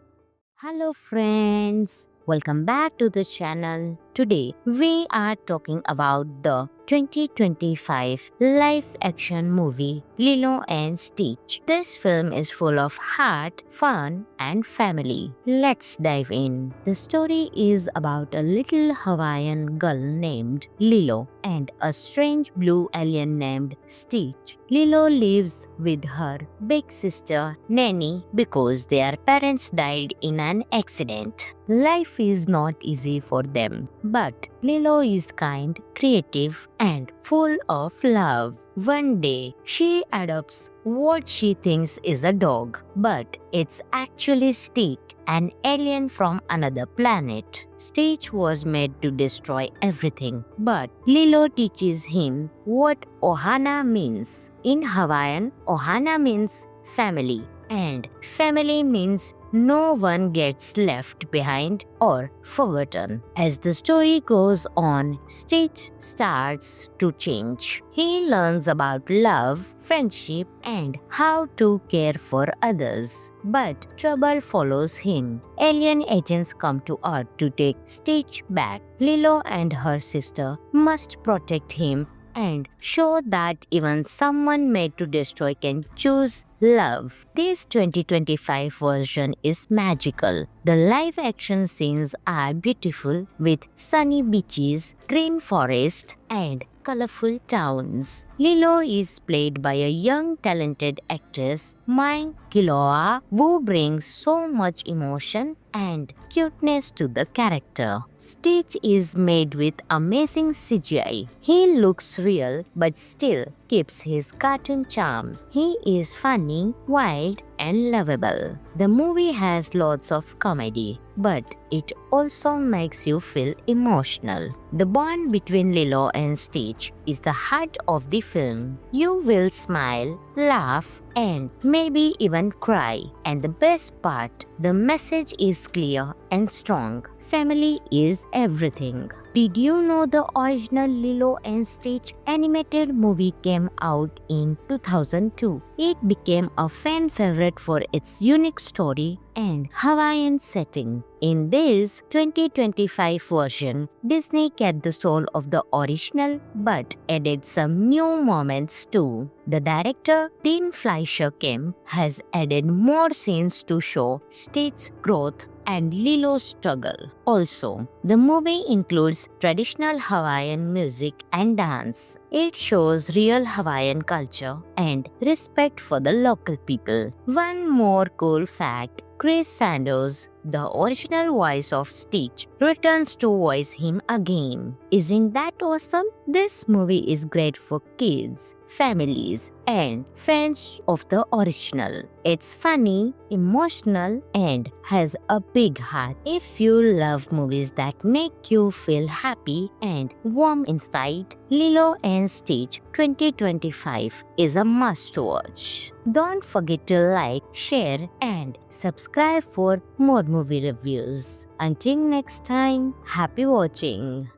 Hello friends, welcome back to the channel. Today we are talking about the 2025 live-action movie Lilo and Stitch. This film is full of heart, fun, and family. Let's dive in. The story is about a little Hawaiian girl named Lilo and a strange blue alien named Stitch. Lilo lives with her big sister Nanny because their parents died in an accident. Life is not easy for them, but Lilo is kind, creative, and full of love. One day, she adopts what she thinks is a dog, but it's actually Stitch, an alien from another planet. Stitch was made to destroy everything, but Lilo teaches him what Ohana means. In Hawaiian, Ohana means family, and family means no one gets left behind or forgotten. As the story goes on, Stitch starts to change. He learns about love, friendship, and how to care for others. But trouble follows him. Alien agents come to Earth to take Stitch back. Lilo and her sister must protect him and show that even someone made to destroy can choose love. This 2025 version is magical. The live action scenes are beautiful with sunny beaches, green forest, and colorful towns. Lilo is played by a young talented actress, Mai Kiloa, who brings so much emotion and cuteness to the character. Stitch is made with amazing CGI. He looks real but still keeps his cartoon charm. He is funny, wild, and lovable. The movie has lots of comedy, but it also makes you feel emotional. The bond between Lilo and Stitch is the heart of the film. You will smile, laugh, and maybe even cry. And the best part, the message is clear and strong. Family is everything. Did you know the original Lilo and Stitch animated movie came out in 2002? It became a fan favorite for its unique story and Hawaiian setting. In this 2025 version, Disney kept the soul of the original but added some new moments too. The director, Dean Fleischer Kim, has added more scenes to show Stitch's growth and Lilo's struggle. Also, the movie includes traditional Hawaiian music and dance. It shows real Hawaiian culture and respect for the local people. One more cool fact, Chris Sanders, the original voice of Stitch, returns to voice him again. Isn't that awesome? This movie is great for kids, families, and fans of the original. It's funny, emotional, and has a big heart. If you love movies that make you feel happy and warm inside, Lilo and Stitch 2025 is a must-watch. Don't forget to like, share, and subscribe for more movie reviews. Until next time, happy watching.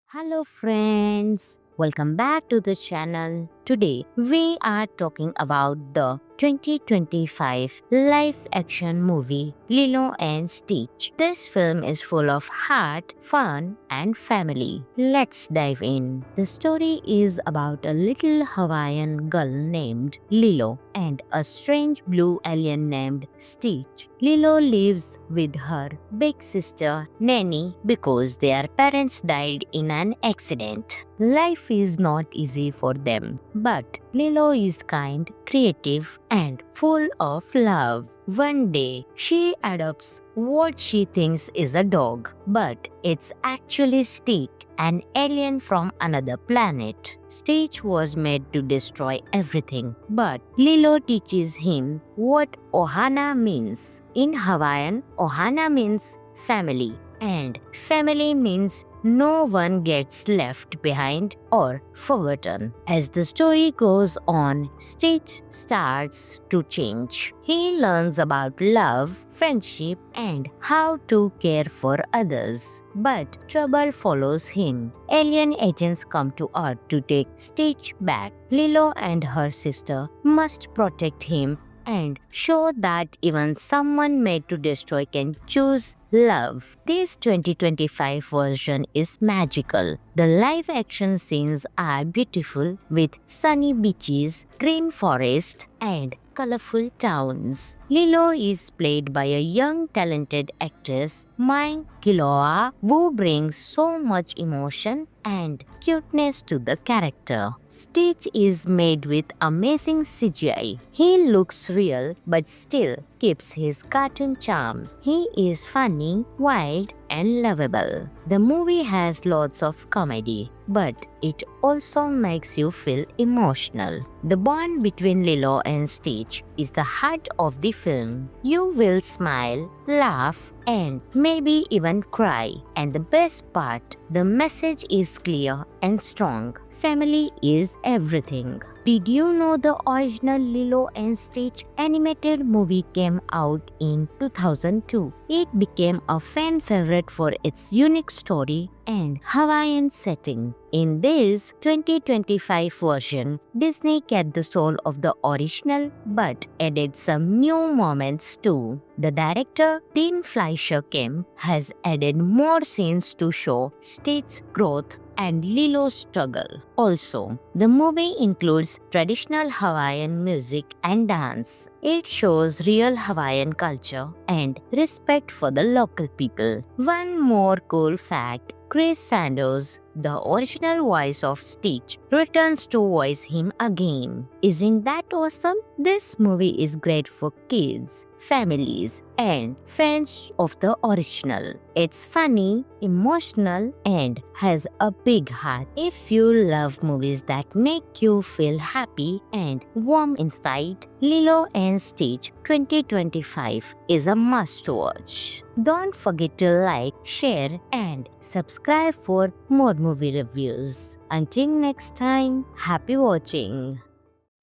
Hello friends, welcome back to the channel. Today we are talking about the 2025 live action movie Lilo and Stitch. This film is full of heart, fun, and family. Let's dive in. The story is about a little Hawaiian girl named Lilo and a strange blue alien named Stitch. Lilo lives with her big sister Nanny because their parents died in an accident. Life is not easy for them, but Lilo is kind, creative, and full of love. One day, she adopts what she thinks is a dog, but it's actually Stitch, an alien from another planet. Stitch was made to destroy everything, but Lilo teaches him what ohana means. In Hawaiian, ohana means family, and family means no one gets left behind or forgotten. As the story goes on, Stitch starts to change. He learns about love, friendship, and how to care for others. But trouble follows him. Alien agents come to Earth to take Stitch back. Lilo and her sister must protect him and show that even someone made to destroy can choose love. This 2025 version is magical. The live action scenes are beautiful with sunny beaches, green forest, and colorful towns. Lilo is played by a young talented actress, Mai Kiloa, who brings so much emotion and cuteness to the character. Stitch is made with amazing CGI. He looks real but still keeps his cartoon charm. He is funny, wild, and lovable. The movie has lots of comedy, but it also makes you feel emotional. The bond between Lilo and Stitch is the heart of the film. You will smile, laugh, and maybe even cry. And the best part, the message is clear and strong. Family is everything. Did you know the original Lilo and Stitch animated movie came out in 2002? It became a fan favorite for its unique story and Hawaiian setting. In this 2025 version, Disney kept the soul of the original but added some new moments too. The director, Dean Fleischer Kim, has added more scenes to show Stitch's growth and Lilo's struggle. Also, the movie includes traditional Hawaiian music and dance. It shows real Hawaiian culture and respect for the local people. One more cool fact, Chris Sanders, the original voice of Stitch, returns to voice him again. Isn't that awesome? This movie is great for kids, families, and fans of the original. It's funny, emotional, and has a big heart. If you love movies that make you feel happy and warm inside, Lilo and Stitch 2025 is a must-watch. Don't forget to like, share, and subscribe for more movie reviews. Until next time, happy watching.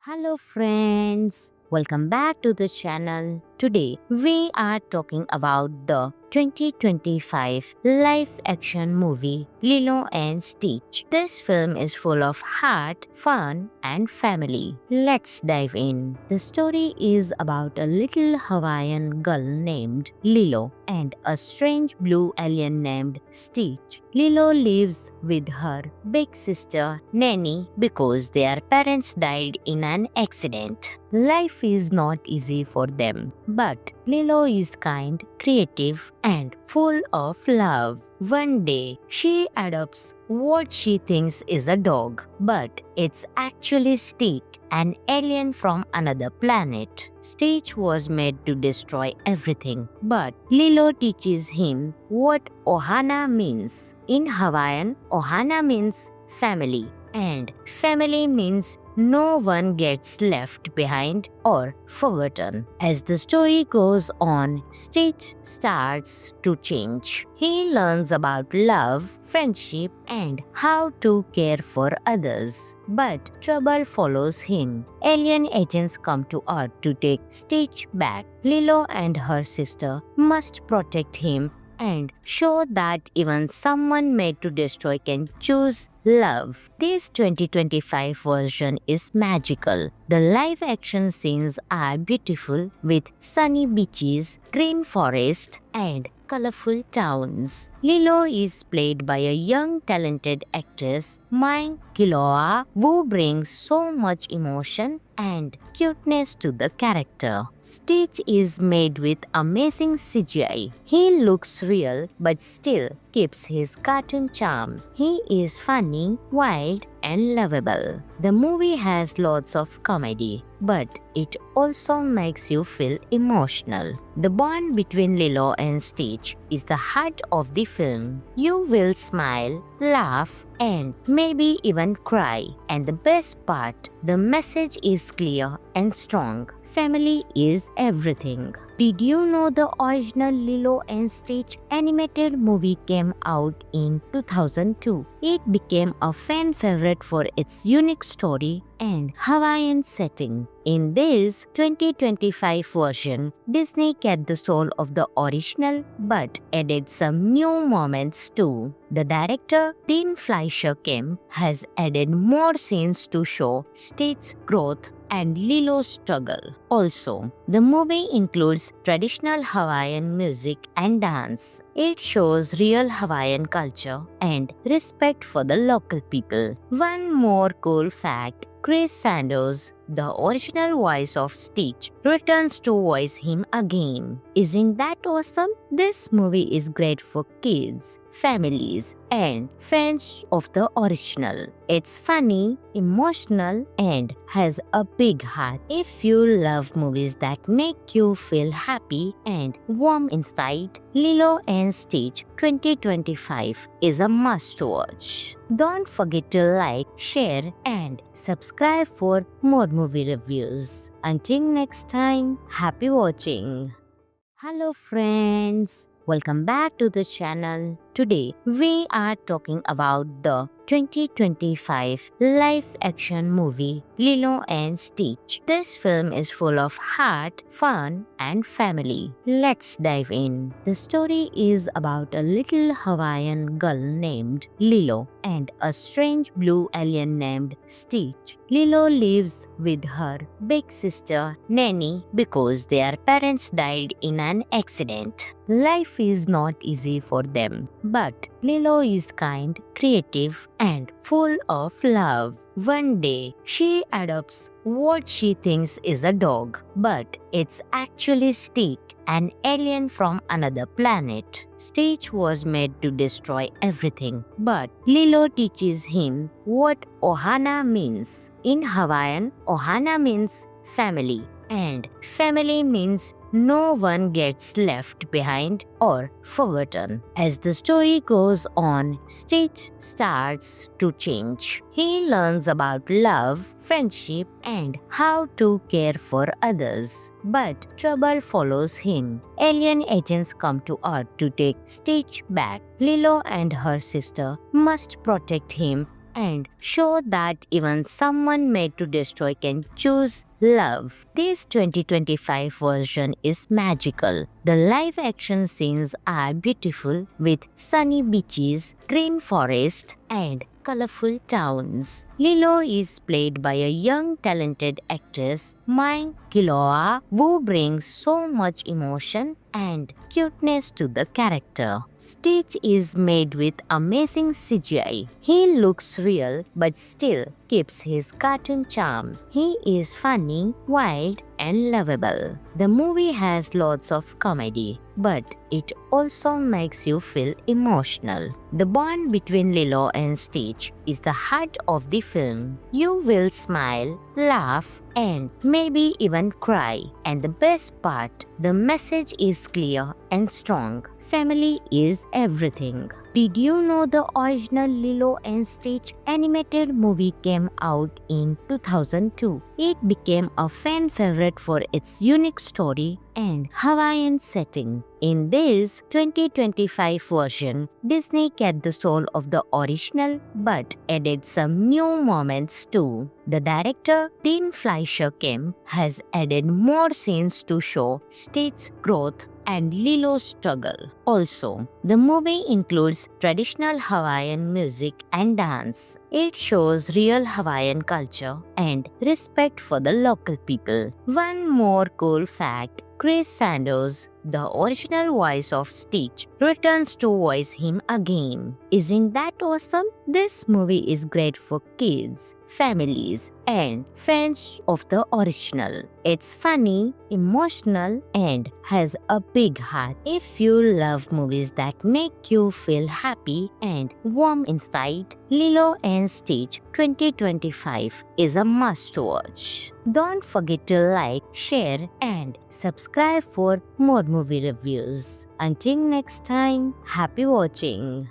Hello friends, welcome back to the channel. Today we are talking about the 2025 live action movie Lilo and Stitch. This film is full of heart, fun, and family. Let's dive in. The story is about a little Hawaiian girl named Lilo and a strange blue alien named Stitch. Lilo lives with her big sister Nanny because their parents died in an accident. Life is not easy for them, but Lilo is kind, creative, and full of love. One day, she adopts what she thinks is a dog, but it's actually Stitch, an alien from another planet. Stitch was made to destroy everything, but Lilo teaches him what Ohana means. In Hawaiian, Ohana means family, and family means no one gets left behind or forgotten. As the story goes on, Stitch starts to change. He learns about love, friendship, and how to care for others. But trouble follows him. Alien agents come to Earth to take Stitch back. Lilo and her sister must protect him and show that even someone made to destroy can choose love. This 2025 version is magical. The live action scenes are beautiful with sunny beaches, green forest, and colorful towns. Lilo is played by a young talented actress, Mai Kiloa, who brings so much emotion and cuteness to the character. Stitch is made with amazing CGI. He looks real but still keeps his cartoon charm. He is funny, wild, and lovable. The movie has lots of comedy, but it also makes you feel emotional. The bond between Lilo and Stitch is the heart of the film. You will smile, laugh, and maybe even cry. And the best part, the message is clear and strong. Family is everything. Did you know the original Lilo and Stitch animated movie came out in 2002? It became a fan favorite for its unique story and Hawaiian setting. In this 2025 version, Disney kept the soul of the original but added some new moments too. The director, Dean Fleischer Kim, has added more scenes to show Stitch's growth and Lilo's struggle. Also, the movie includes traditional Hawaiian music and dance. It shows real Hawaiian culture and respect for the local people. One more cool fact, Chris Sandos, the original voice of Stitch, returns to voice him again. Isn't that awesome? This movie is great for kids, families, and fans of the original. It's funny, emotional, and has a big heart. If you love movies that make you feel happy and warm inside, Lilo and Stitch 2025 is a must-watch. Don't forget to like, share, and subscribe for more movie reviews. Until next time, happy watching. Hello friends, welcome back to the channel. Today we are talking about the 2025 live action movie Lilo and Stitch. This film is full of heart, fun, and family. Let's dive in. The story is about a little Hawaiian girl named Lilo and a strange blue alien named Stitch. Lilo lives with her big sister Nanny because their parents died in an accident. Life is not easy for them, but Lilo is kind, creative, and full of love. One day, she adopts what she thinks is a dog, but it's actually Stitch, an alien from another planet. Stitch was made to destroy everything, but Lilo teaches him what Ohana means. In Hawaiian, Ohana means family, and family means no one gets left behind or forgotten. As the story goes on, Stitch starts to change. He learns about love, friendship, and how to care for others. But trouble follows him. Alien agents come to Earth to take Stitch back. Lilo and her sister must protect him and show that even someone made to destroy can choose love. This 2025 version is magical. The live action scenes are beautiful with sunny beaches, green forest, and colorful towns. Lilo is played by a young talented actress, Mai Kiloa Wu brings so much emotion and cuteness to the character. Stitch is made with amazing CGI. He looks real but still keeps his cartoon charm. He is funny, wild, and lovable. The movie has lots of comedy, but it also makes you feel emotional. The bond between Lilo and Stitch is the heart of the film. You will smile, laugh, and maybe even cry. And the best part, the message is clear and strong. Family is everything. Did you know the original Lilo and Stitch animated movie came out in 2002? It became a fan favorite for its unique story and Hawaiian setting. In this 2025 version, Disney kept the soul of the original but added some new moments too. The director, Dean Fleischer Kim, has added more scenes to show Stitch's growth and Lilo's struggle. Also, the movie includes traditional Hawaiian music and dance. It shows real Hawaiian culture and respect for the local people. One more cool fact, Chris Sanders, the original voice of Stitch, returns to voice him again. Isn't that awesome? This movie is great for kids, families, and fans of the original. It's funny, emotional, and has a big heart. If you love movies that make you feel happy and warm inside, Lilo and Stitch 2025 is a must-watch. Don't forget to like, share, and subscribe for more movie reviews. Until next time, happy watching.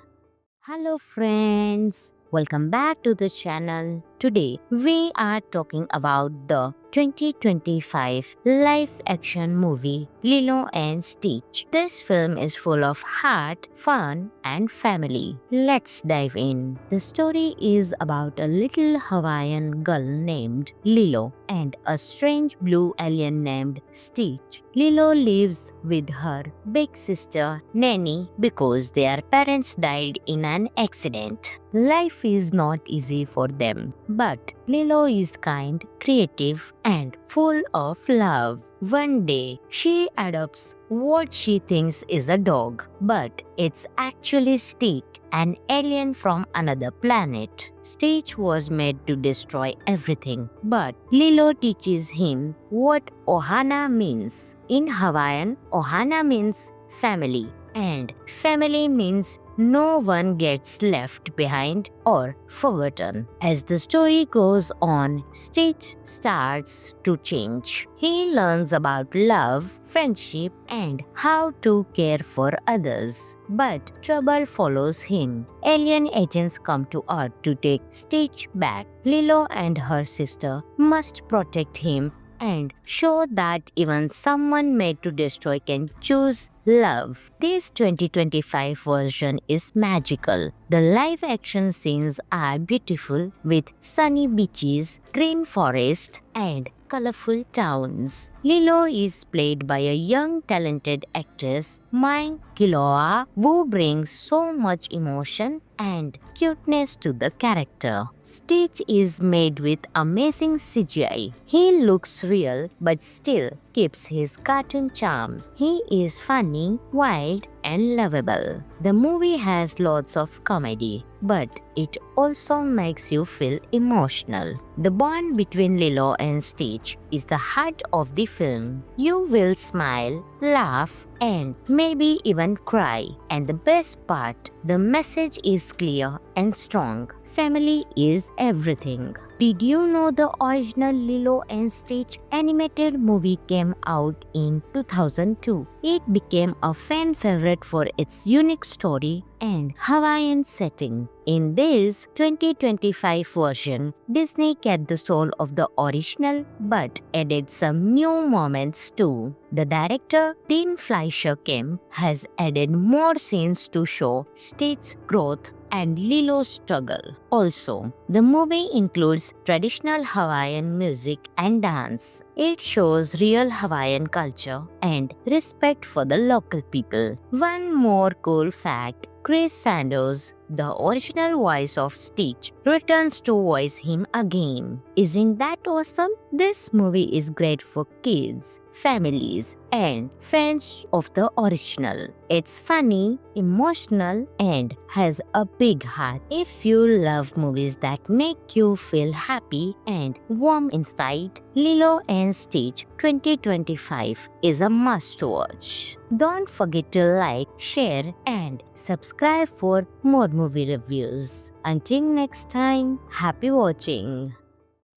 Hello friends, welcome back to the channel. Today we are talking about the 2025 live action movie Lilo and Stitch. This film is full of heart, fun, and family. Let's dive in. The story is about a little Hawaiian girl named Lilo and a strange blue alien named Stitch. Lilo lives with her big sister Nanny because their parents died in an accident. Life is not easy for them, but Lilo is kind, creative, and full of love. One day, she adopts what she thinks is a dog, but it's actually Stitch, an alien from another planet. Stitch was made to destroy everything, but Lilo teaches him what ohana means. In Hawaiian, ohana means family, and family means no one gets left behind or forgotten. As the story goes on, Stitch starts to change. He learns about love, friendship, and how to care for others. But trouble follows him. Alien agents come to Earth to take Stitch back. Lilo and her sister must protect him and show that even someone made to destroy can choose love. This 2025 version is magical. The live action scenes are beautiful with sunny beaches, green forest, and colorful towns. Lilo is played by a young talented actress, Mai Kiloa, who brings so much emotion and cuteness to the character. Stitch is made with amazing CGI. He looks real but still keeps his cartoon charm. He is funny, wild, and lovable. The movie has lots of comedy, but it also makes you feel emotional. The bond between Lilo and Stitch is the heart of the film. You will smile, laugh, and maybe even cry. And the best part, the message is clear and strong. Family is everything. Did you know the original Lilo and Stitch animated movie came out in 2002? It became a fan favorite for its unique story and Hawaiian setting. In this 2025 version, Disney kept the soul of the original but added some new moments too. The director, Dean Fleischer Kim, has added more scenes to show Stitch's growth and Lilo's struggle. Also, the movie includes traditional Hawaiian music and dance. It shows real Hawaiian culture and respect for the local people. One more cool fact, Chris Sanders, the original voice of Stitch, returns to voice him again. Isn't that awesome? This movie is great for kids, families, and fans of the original. It's funny, emotional, and has a big heart. If you love movies that make you feel happy and warm inside, Lilo and Stitch 2025 is a must-watch. Don't forget to like, share, and subscribe for more movie reviews. Until next time, happy watching.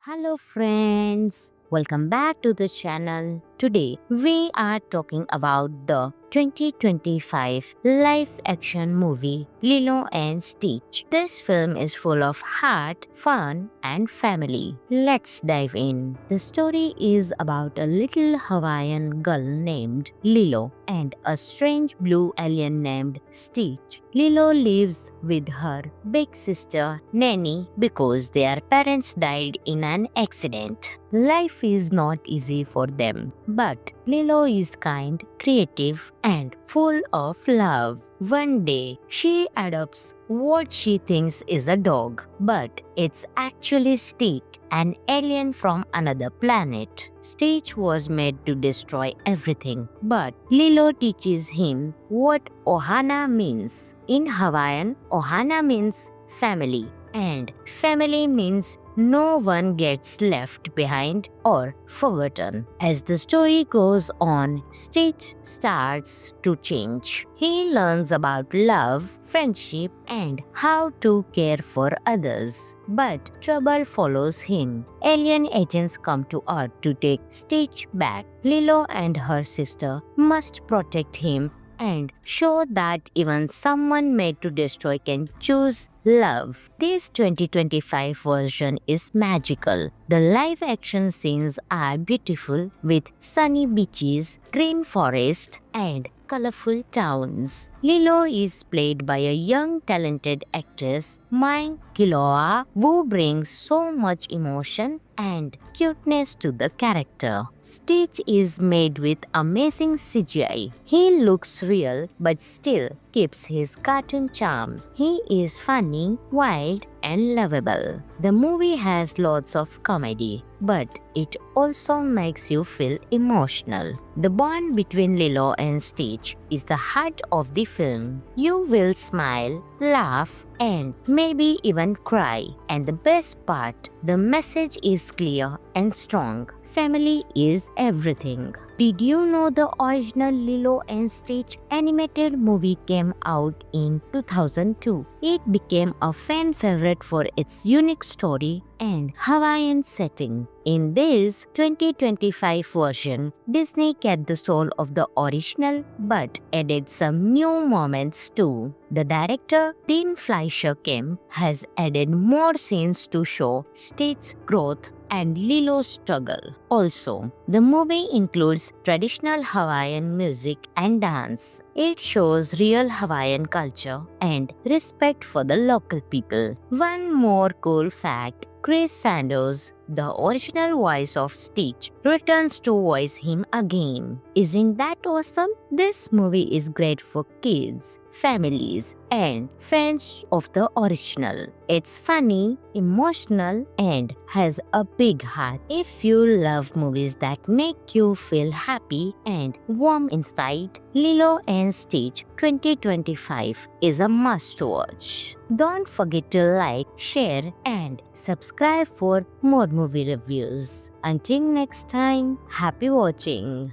Hello friends, welcome back to the channel. Today we are talking about the 2025 live action movie Lilo and Stitch. This film is full of heart, fun, and family. Let's dive in. The story is about a little Hawaiian girl named Lilo and a strange blue alien named Stitch. Lilo lives with her big sister Nanny because their parents died in an accident. Life is not easy for them, but Lilo is kind, creative, and full of love. One day, she adopts what she thinks is a dog, but it's actually Stitch, an alien from another planet. Stitch was made to destroy everything, but Lilo teaches him what Ohana means. In Hawaiian, Ohana means family, and family means no one gets left behind or forgotten. As the story goes on, Stitch starts to change. He learns about love, friendship, and how to care for others. But trouble follows him. Alien agents come to Earth to take Stitch back. Lilo and her sister must protect him and show that even someone made to destroy can choose love. This 2025 version is magical. The live action scenes are beautiful with sunny beaches, green forest, and colorful towns. Lilo is played by a young talented actress, Mai Kiloa, who brings so much emotion and cuteness to the character. Stitch is made with amazing CGI. He looks real but still keeps his cartoon charm. He is funny, wild, and lovable. The movie has lots of comedy, but it also makes you feel emotional. The bond between Lilo and Stitch is the heart of the film. You will smile, laugh, and maybe even cry. And the best part, the message is clear and strong. Family is everything. Did you know the original Lilo and Stitch animated movie came out in 2002? It became a fan favorite for its unique story and Hawaiian setting. In this 2025 version, Disney kept the soul of the original but added some new moments too. The director, Dean Fleischer Kim, has added more scenes to show Stitch's growth and Lilo's struggle. Also, the movie includes traditional Hawaiian music and dance. It shows real Hawaiian culture and respect for the local people. One more cool fact, Chris Sanders, the original voice of Stitch, returns to voice him again. Isn't that awesome? This movie is great for kids, families, and fans of the original. It's funny, emotional, and has a big heart. If you love movies that make you feel happy and warm inside, Lilo and Stitch 2025 is a must-watch. Don't forget to like, share, and subscribe for more movie reviews. Until next time, happy watching.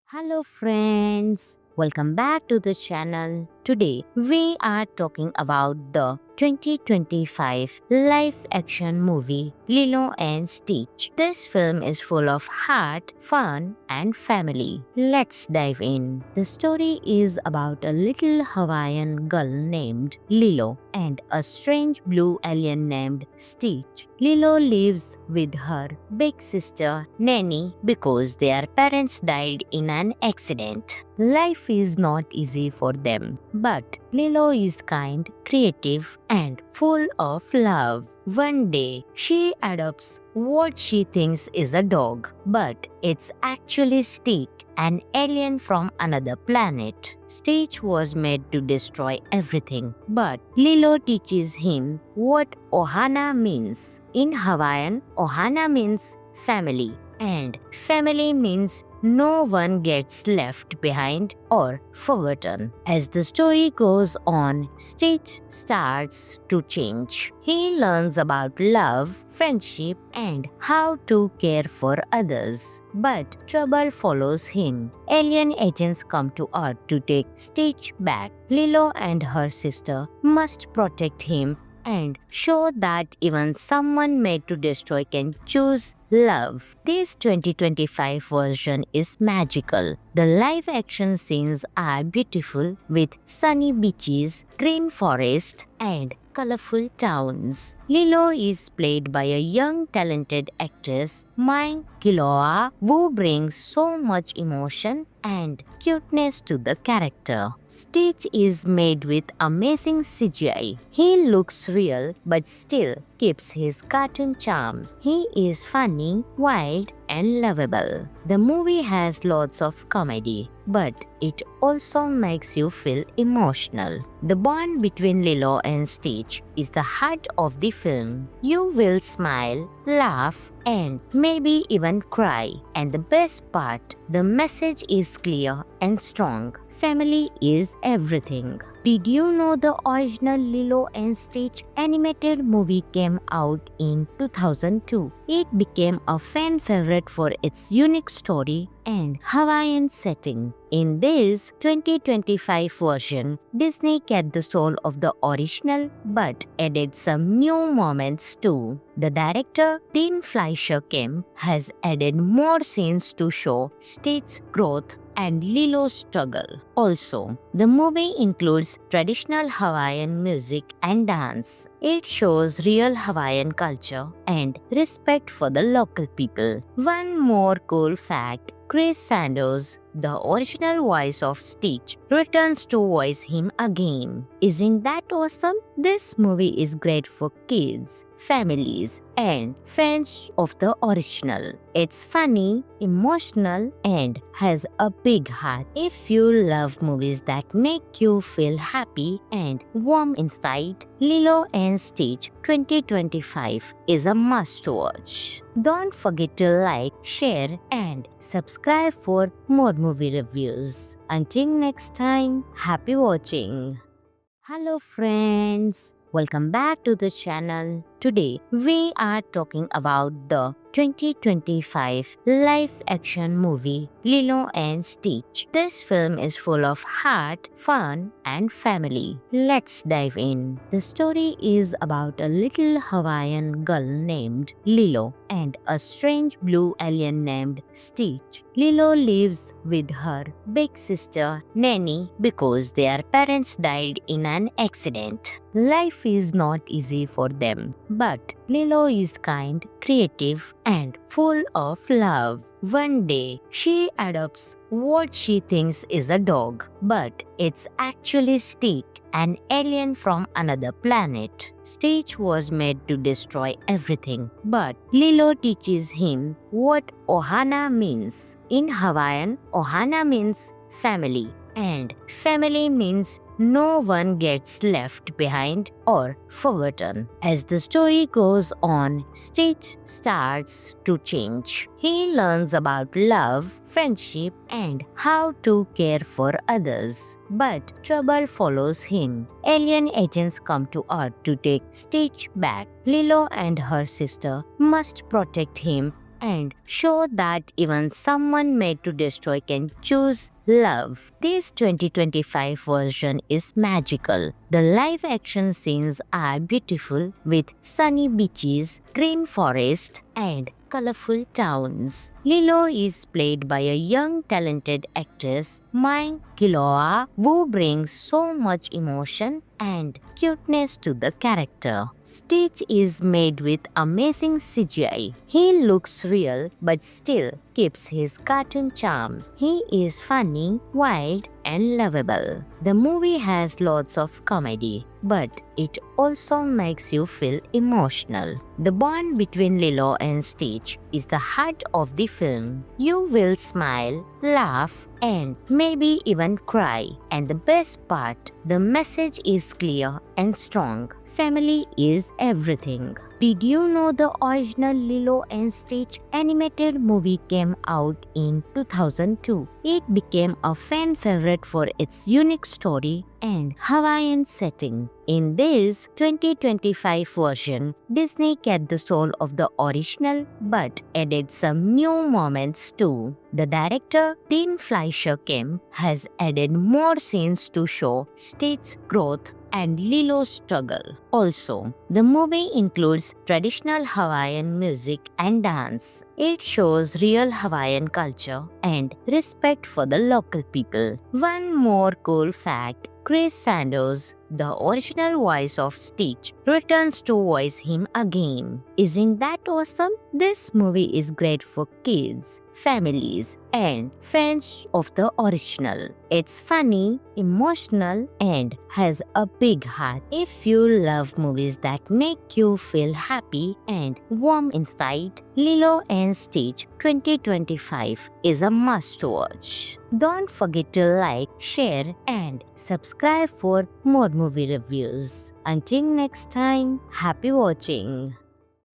Hello friends, welcome back to the channel. Today we are talking about the 2025 live action movie Lilo and Stitch. This film is full of heart, fun, and family. Let's dive in. The story is about a little Hawaiian girl named Lilo and a strange blue alien named Stitch. Lilo lives with her big sister Nanny because their parents died in an accident. Life is not easy for them, but Lilo is kind, creative, and full of love. One day, she adopts what she thinks is a dog, but it's actually Stitch, an alien from another planet. Stitch was made to destroy everything, but Lilo teaches him what Ohana means. In Hawaiian, Ohana means family, and family means no one gets left behind or forgotten. As the story goes on, Stitch starts to change. He learns about love, friendship, and how to care for others. But trouble follows him. Alien agents come to Earth to take Stitch back. Lilo and her sister must protect him and show that even someone made to destroy can choose love. This 2025 version is magical. The live action scenes are beautiful with sunny beaches, green forest, and colorful towns. Lilo is played by a young talented actress, Mai Kiloa, who brings so much emotion and cuteness to the character. Stitch is made with amazing CGI. He looks real but still keeps his cartoon charm. He is funny, wild, and lovable. The movie has lots of comedy, but it also makes you feel emotional. The bond between Lilo and Stitch is the heart of the film. You will smile, laugh, and maybe even cry. And the best part, the message is clear and strong. Family is everything. Did you know the original Lilo and Stitch animated movie came out in 2002? It became a fan favorite for its unique story and Hawaiian setting. In this 2025 version, Disney kept the soul of the original but added some new moments too. The director, Dean Fleischer Kim, has added more scenes to show Stitch's growth and Lilo's struggle. Also, the movie includes traditional Hawaiian music and dance. It shows real Hawaiian culture and respect for the local people. One more cool fact, Chris Sandos, the original voice of Stitch, returns to voice him again. Isn't that awesome? This movie is great for kids, families, and fans of the original. It's funny, emotional, and has a big heart. If you love movies that make you feel happy and warm inside, Lilo and Stitch 2025 is a must-watch. Don't forget to like, share, and subscribe for more movie reviews. Until next time, happy watching. Hello friends, welcome back to the channel. Today we are talking about the 2025 live action movie Lilo and Stitch. This film is full of heart, fun, and family. Let's dive in. The story is about a little Hawaiian girl named Lilo and a strange blue alien named Stitch. Lilo lives with her big sister Nanny because their parents died in an accident. Life is not easy for them, but Lilo is kind, creative, and full of love. One day, she adopts what she thinks is a dog, but it's actually Stitch, an alien from another planet. Stitch was made to destroy everything, but Lilo teaches him what Ohana means. In Hawaiian, Ohana means family, and family means no one gets left behind or forgotten. As the story goes on, Stitch starts to change. He learns about love, friendship, and how to care for others. But trouble follows him. Alien agents come to Earth to take Stitch back. Lilo and her sister must protect him and show that even someone made to destroy can choose love. This 2025 version is magical. The live action scenes are beautiful with sunny beaches, green forest, and colorful towns. Lilo is played by a young talented actress, Mai Kiloa Wu brings so much emotion and cuteness to the character. Stitch is made with amazing CGI. He looks real but still keeps his cartoon charm. He is funny, wild, and lovable. The movie has lots of comedy, but it also makes you feel emotional. The bond between Lilo and Stitch is the heart of the film. You will smile, laugh, and maybe even cry. And the best part, the message is clear and strong. Family is everything. Did you know the original Lilo and Stitch animated movie came out in 2002? It became a fan favorite for its unique story and Hawaiian setting. In this 2025 version, Disney kept the soul of the original but added some new moments too. The director, Dean Fleischer Kim, has added more scenes to show Stitch's growth and Lilo's struggle. Also, the movie includes traditional Hawaiian music and dance. It shows real Hawaiian culture and respect for the local people. One more cool fact, Chris Sanders, the original voice of Stitch, returns to voice him again. Isn't that awesome? This movie is great for kids, families, and fans of the original. It's funny, emotional, and has a big heart. If you love movies that make you feel happy and warm inside, Lilo and Stitch 2025 is a must-watch. Don't forget to like, share, and subscribe for more movie reviews. Until next time, happy watching.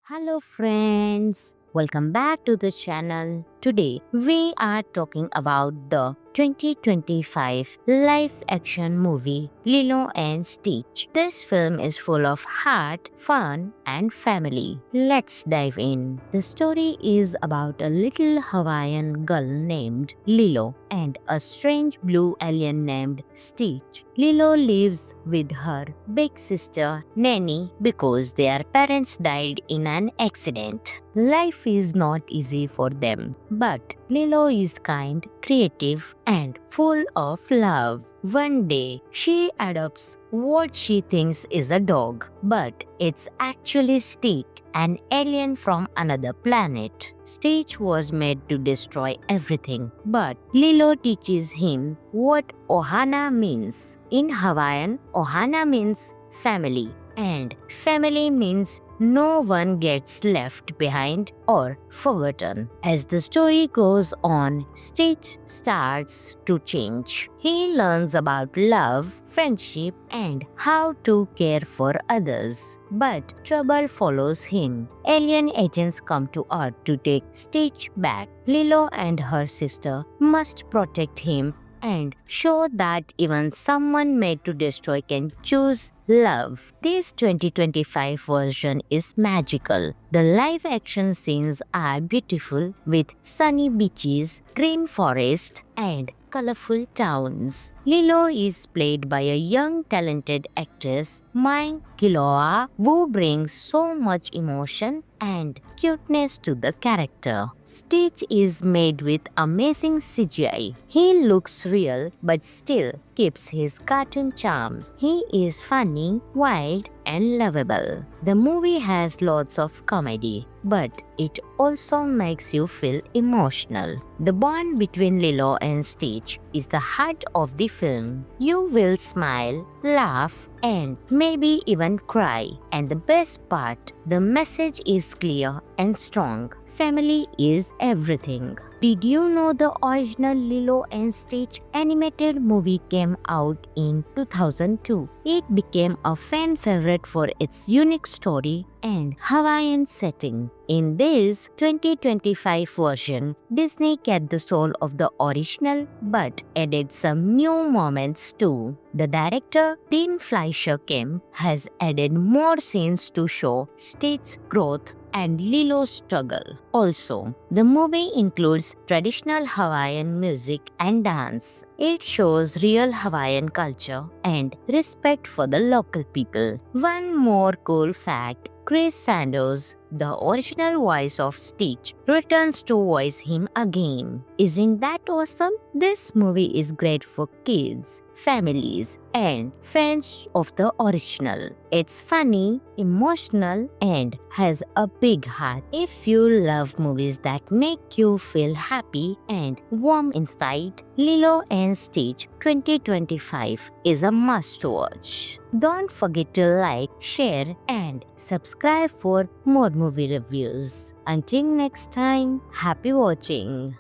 Hello friends, welcome back to the channel. Today we are talking about the 2025 live-action movie Lilo and Stitch. This film is full of heart, fun, and family. Let's dive in. The story is about a little Hawaiian girl named Lilo and a strange blue alien named Stitch. Lilo lives with her big sister Nanny because their parents died in an accident. Life is not easy for them, but Lilo is kind, creative, and full of love. One day, she adopts what she thinks is a dog, but it's actually Stitch, an alien from another planet. Stitch was made to destroy everything, but Lilo teaches him what ohana means. In Hawaiian, ohana means family, and family means no one gets left behind or forgotten. As the story goes on, Stitch starts to change. He learns about love, friendship, and how to care for others. But trouble follows him. Alien agents come to Earth to take Stitch back. Lilo and her sister must protect him and show that even someone made to destroy can choose love. This 2025 version is magical. The live action scenes are beautiful with sunny beaches, green forest, and colorful towns. Lilo is played by a young talented actress, Mai Kiloa, who brings so much emotion and cuteness to the character. Stitch is made with amazing CGI. He looks real but still keeps his cartoon charm. He is funny, wild, and lovable. The movie has lots of comedy, but it also makes you feel emotional. The bond between Lilo and Stitch is the heart of the film. You will smile, laugh, and maybe even cry. And the best part, the message is clear and strong. Family is everything. Did you know the original Lilo and Stitch animated movie came out in 2002? It became a fan favorite for its unique story and Hawaiian setting. In this 2025 version, Disney kept the soul of the original but added some new moments too. The director, Dean Fleischer Kim, has added more scenes to show Stitch's growth and Lilo's struggle. Also, the movie includes traditional Hawaiian music and dance. It shows real Hawaiian culture and respect for the local people. One more cool fact, Chris Sanders, the original voice of Stitch, returns to voice him again. Isn't that awesome? This movie is great for kids, families, and fans of the original. It's funny, emotional, and has a big heart. If you love movies that make you feel happy and warm inside, Lilo and Stitch 2025 is a must-watch. Don't forget to like, share, and subscribe for more movie reviews. Until next time, happy watching.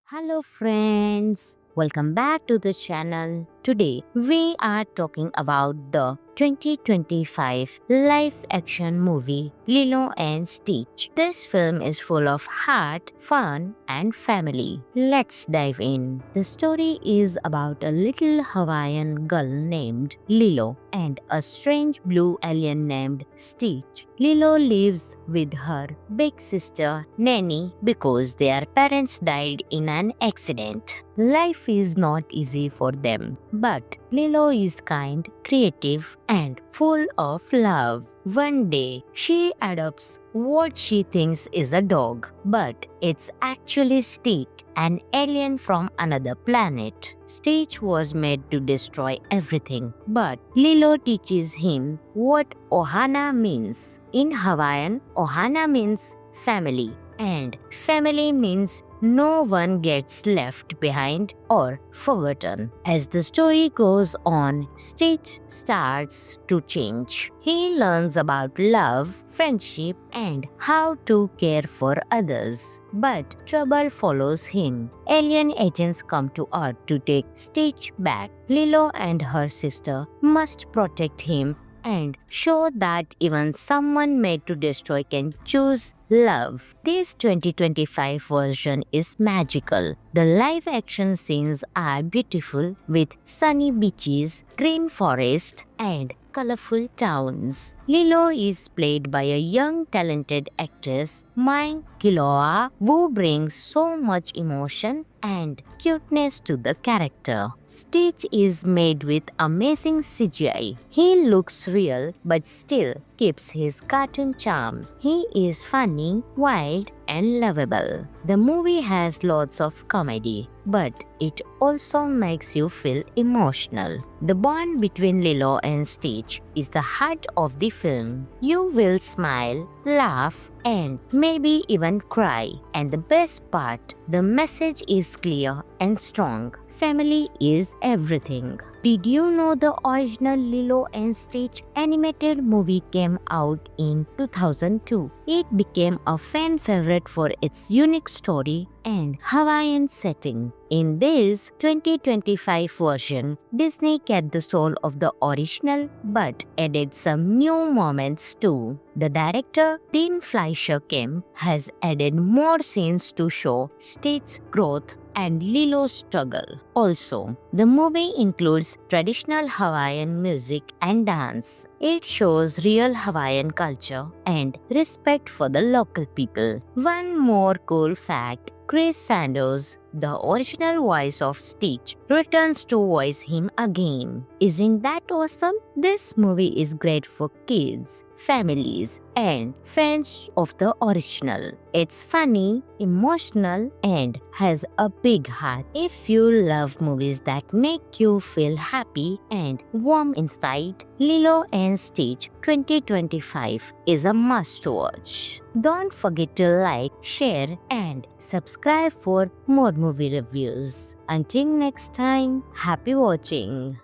Hello friends, welcome back to the channel. Today we are talking about the 2025 live action movie Lilo and Stitch. This film is full of heart, fun, and family. Let's dive in. The story is about a little Hawaiian girl named Lilo and a strange blue alien named Stitch. Lilo lives with her big sister Nanny because their parents died in an accident. Life is not easy for them, but Lilo is kind, creative, and full of love. One day, she adopts what she thinks is a dog, but it's actually Stitch, an alien from another planet. Stitch was made to destroy everything, but Lilo teaches him what ohana means. In Hawaiian, ohana means family, and family means no one gets left behind or forgotten. As the story goes on, Stitch starts to change. He learns about love, friendship, and how to care for others. But trouble follows him. Alien agents come to Earth to take Stitch back. Lilo and her sister must protect him and show that even someone made to destroy can choose love. This 2025 version is magical. The live action scenes are beautiful with sunny beaches, green forest, and colorful towns. Lilo is played by a young talented actress, Mai Kiloa, who brings so much emotion and cuteness to the character. Stitch is made with amazing CGI. He looks real but still keeps his cartoon charm. He is funny, wild, and lovable. The movie has lots of comedy, but it also makes you feel emotional. The bond between Lilo and Stitch is the heart of the film. You will smile, laugh, and maybe even cry. And the best part, the message is clear and strong. Family is everything. Did you know the original Lilo and Stitch animated movie came out in 2002? It became a fan favorite for its unique story and Hawaiian setting. In this 2025 version, Disney kept the soul of the original but added some new moments too. The director, Dean Fleischer Kim, has added more scenes to show Stitch's growth and Lilo's struggle. Also, the movie includes traditional Hawaiian music and dance. It shows real Hawaiian culture and respect for the local people. One more cool fact, Chris Sanders, the original voice of Stitch, returns to voice him again. Isn't that awesome? This movie is great for kids, families, and fans of the original. It's funny, emotional, and has a big heart. If you love movies that make you feel happy and warm inside, Lilo and Stitch 2025 is a must-watch. Don't forget to like, share, and subscribe for more movie reviews. Until next time, happy watching.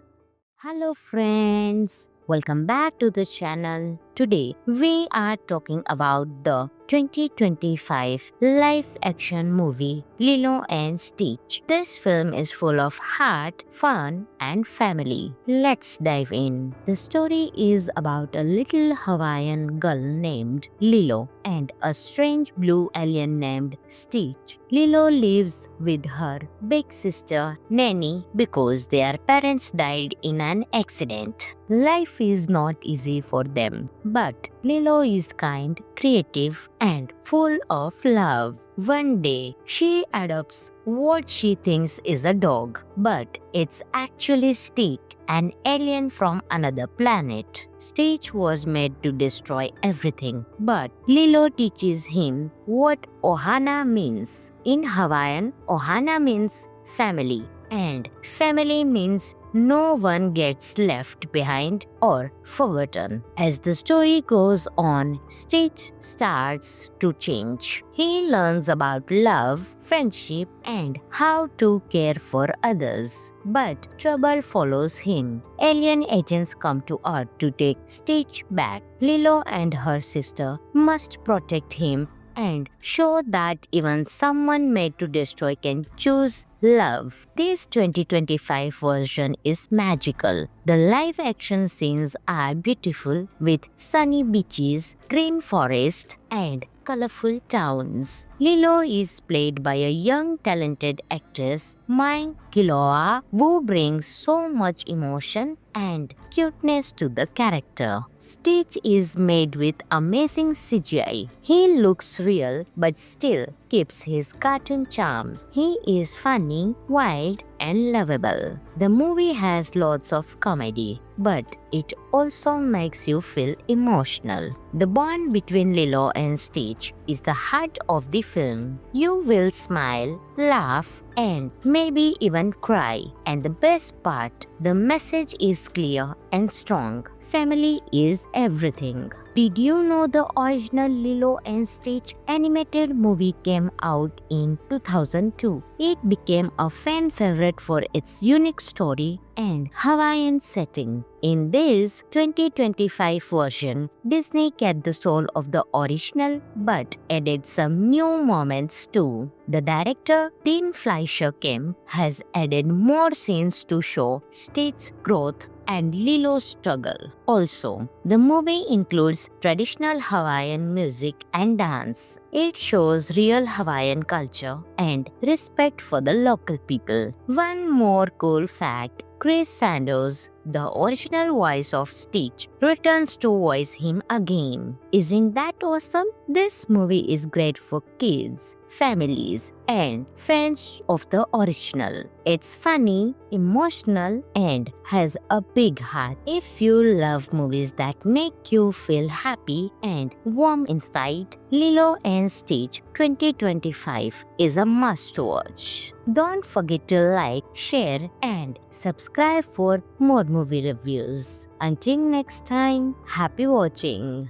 Hello friends, welcome back to the channel. Today we are talking about the 2025 live action movie Lilo and Stitch. This film is full of heart, fun, and family. Let's dive in. The story is about a little Hawaiian girl named Lilo and a strange blue alien named Stitch. Lilo lives with her big sister Nanny because their parents died in an accident. Life is not easy for them, but Lilo is kind, creative, and full of love. One day, she adopts what she thinks is a dog, but it's actually Stitch, an alien from another planet. Stitch was made to destroy everything, but Lilo teaches him what Ohana means. In Hawaiian, Ohana means family, and family means no one gets left behind or forgotten. As the story goes on, Stitch starts to change. He learns about love, friendship, and how to care for others. But trouble follows him. Alien agents come to Earth to take Stitch back. Lilo and her sister must protect him and show that even someone made to destroy can choose love. This 2025 version is magical. The live action scenes are beautiful with sunny beaches, green forest, and colorful towns. Lilo is played by a young talented actress, Mai Kiloa, who brings so much emotion and cuteness to the character. Stitch is made with amazing CGI. He looks real but still keeps his cartoon charm. He is funny, wild, and lovable. The movie has lots of comedy, but it also makes you feel emotional. The bond between Lilo and Stitch is the heart of the film. You will smile, laugh, and maybe even cry. And the best part, the message is clear and strong. Family is everything. Did you know the original Lilo and Stitch animated movie came out in 2002? It became a fan favorite for its unique story and Hawaiian setting. In this 2025 version, Disney kept the soul of the original but added some new moments too. The director, Dean Fleischer Kim, has added more scenes to show Stitch's growth and Lilo's struggle. Also, the movie includes traditional Hawaiian music and dance. It shows real Hawaiian culture and respect for the local people. One more cool fact, Chris Sanders, the original voice of Stitch, returns to voice him again. Isn't that awesome? This movie is great for kids, families, and fans of the original. It's funny, emotional, and has a big heart. If you love movies that make you feel happy and warm inside, Lilo and Stitch 2025 is a must-watch. Don't forget to like, share, and subscribe for more movie reviews. Until next time, happy watching.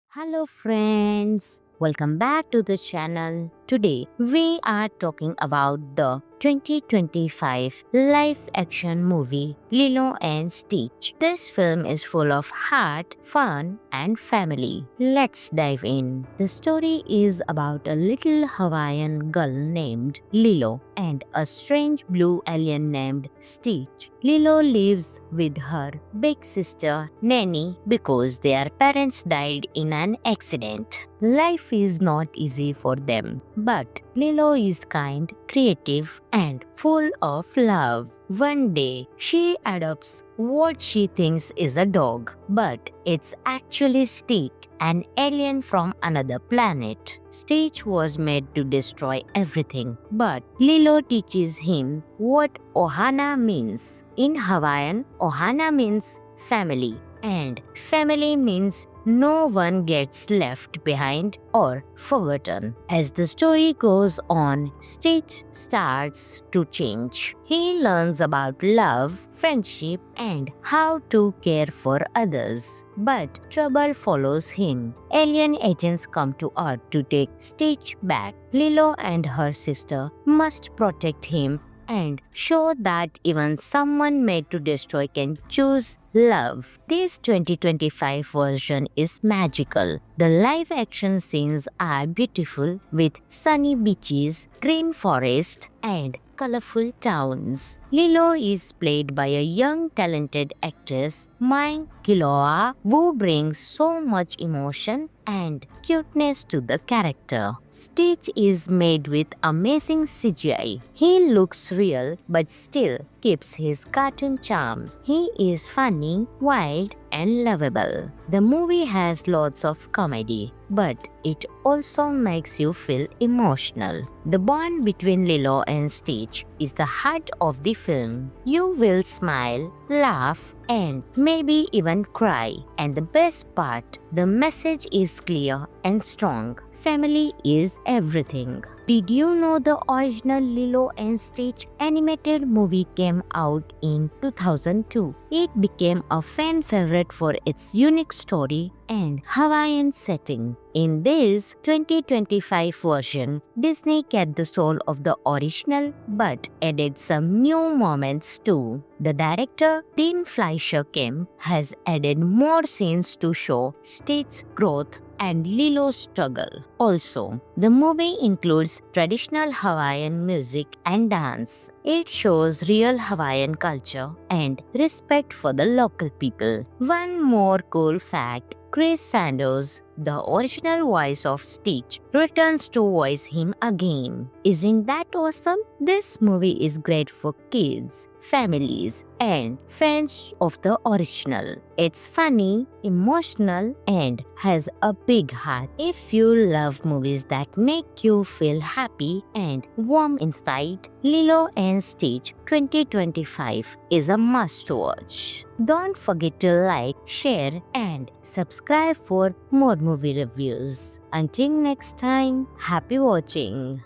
Hello friends, welcome back to the channel. Today we are talking about the 2025 live action movie Lilo and Stitch. This film is full of heart, fun, and family. Let's dive in. The story is about a little Hawaiian girl named Lilo and a strange blue alien named Stitch. Lilo lives with her big sister Nanny because their parents died in an accident. Life is not easy for them, but Lilo is kind, creative, and full of love. One day, she adopts what she thinks is a dog, but it's actually Stitch, an alien from another planet. Stitch was made to destroy everything, but Lilo teaches him what Ohana means. In Hawaiian, Ohana means family, and family means no one gets left behind or forgotten. As the story goes on, Stitch starts to change. He learns about love, friendship, and how to care for others. But trouble follows him. Alien agents come to Earth to take Stitch back. Lilo and her sister must protect him and show that even someone made to destroy can choose love. This 2025 version is magical. The live action scenes are beautiful with sunny beaches, green forest, and colorful towns. Lilo is played by a young talented actress, Mai Kiloa, who brings so much emotion and cuteness to the character. Stitch is made with amazing CGI. He looks real but still keeps his cartoon charm. He is funny, wild, and lovable. The movie has lots of comedy, but it also makes you feel emotional. The bond between Lilo and Stitch is the heart of the film. You will smile, laugh, and maybe even cry. And the best part, the message is clear and strong. Family is everything. Did you know the original Lilo and Stitch animated movie came out in 2002? It became a fan favorite for its unique story and Hawaiian setting. In this 2025 version, Disney kept the soul of the original but added some new moments too. The director, Dean Fleischer Kim, has added more scenes to show Stitch's growth and Lilo's struggle. Also, the movie includes traditional Hawaiian music and dance. It shows real Hawaiian culture and respect for the local people. One more cool fact, Chris Sanders, the original voice of Stitch, returns to voice him again. Isn't that awesome? This movie is great for kids, families, and fans of the original. It's funny, emotional, and has a big heart. If you love movies that make you feel happy and warm inside, Lilo and Stitch 2025 is a must-watch. Don't forget to like, share, and subscribe for more movie reviews. Until next time, happy watching.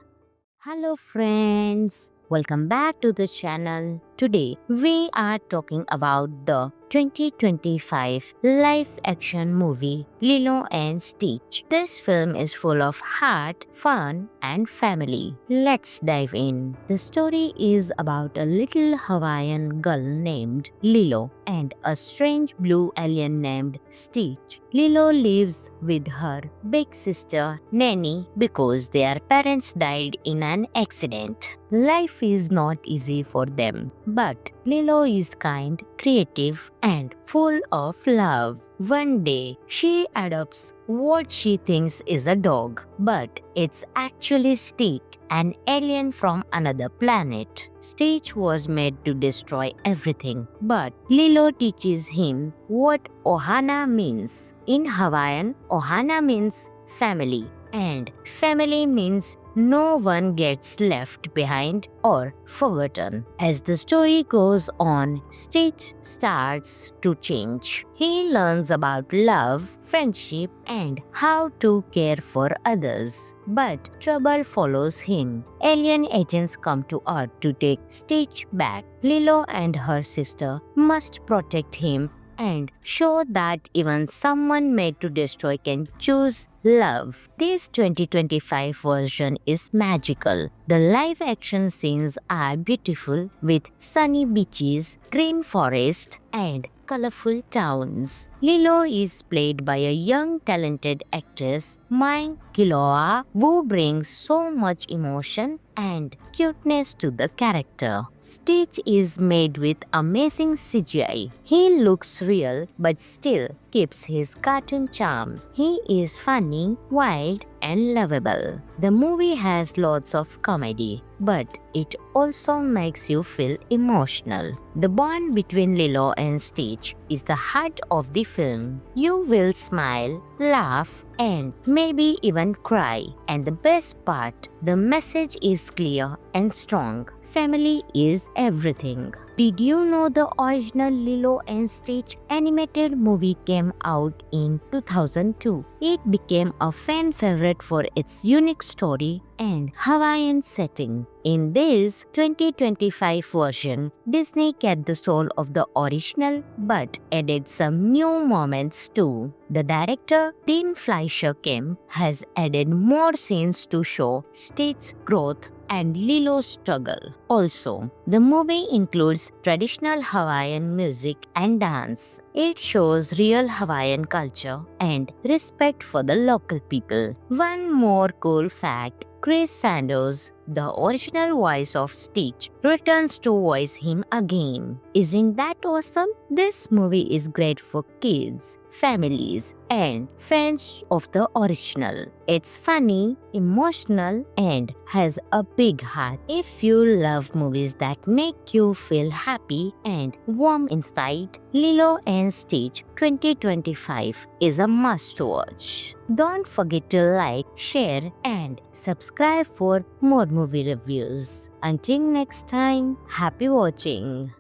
Hello friends, welcome back to the channel. Today we are talking about the 2025 live action movie Lilo and Stitch. This film is full of heart, fun, and family. Let's dive in. The story is about a little Hawaiian girl named Lilo and a strange blue alien named Stitch. Lilo lives with her big sister Nanny because their parents died in an accident. Life is not easy for them, but Lilo is kind, creative, and full of love. One day, she adopts what she thinks is a dog, but it's actually Stitch, an alien from another planet. Stitch was made to destroy everything, but Lilo teaches him what ohana means. In Hawaiian, ohana means family, and family means no one gets left behind or forgotten. As the story goes on, Stitch starts to change. He learns about love, friendship, and how to care for others. But trouble follows him. Alien agents come to Earth to take Stitch back. Lilo and her sister must protect him and show that even someone made to destroy can choose love. This 2025 version is magical. The live action scenes are beautiful with sunny beaches, green forest, and colorful towns. Lilo is played by a young talented actress, Mai Kiloa, who brings so much emotion and cuteness to the character. Stitch is made with amazing CGI. He looks real but still keeps his cartoon charm. He is funny, wild, and lovable. The movie has lots of comedy, but it also makes you feel emotional. The bond between Lilo and Stitch is the heart of the film. You will smile, laugh, and maybe even cry. And the best part, the message is clear and strong. Family is everything. Did you know the original Lilo and Stitch animated movie came out in 2002? It became a fan favorite for its unique story and Hawaiian setting. In this 2025 version, Disney kept the soul of the original but added some new moments too. The director, Dean Fleischer Kim, has added more scenes to show Stitch's growth and Lilo's struggle. Also, the movie includes traditional Hawaiian music and dance. It shows real Hawaiian culture and respect for the local people. One more cool fact, Chris Sanders, the original voice of Stitch, returns to voice him again. Isn't that awesome? This movie is great for kids, families, and fans of the original. It's funny, emotional, and has a big heart. If you love movies that make you feel happy and warm inside, Lilo and Stitch 2025 is a must-watch. Don't forget to like, share, and subscribe for more movie reviews. Until next time, happy watching.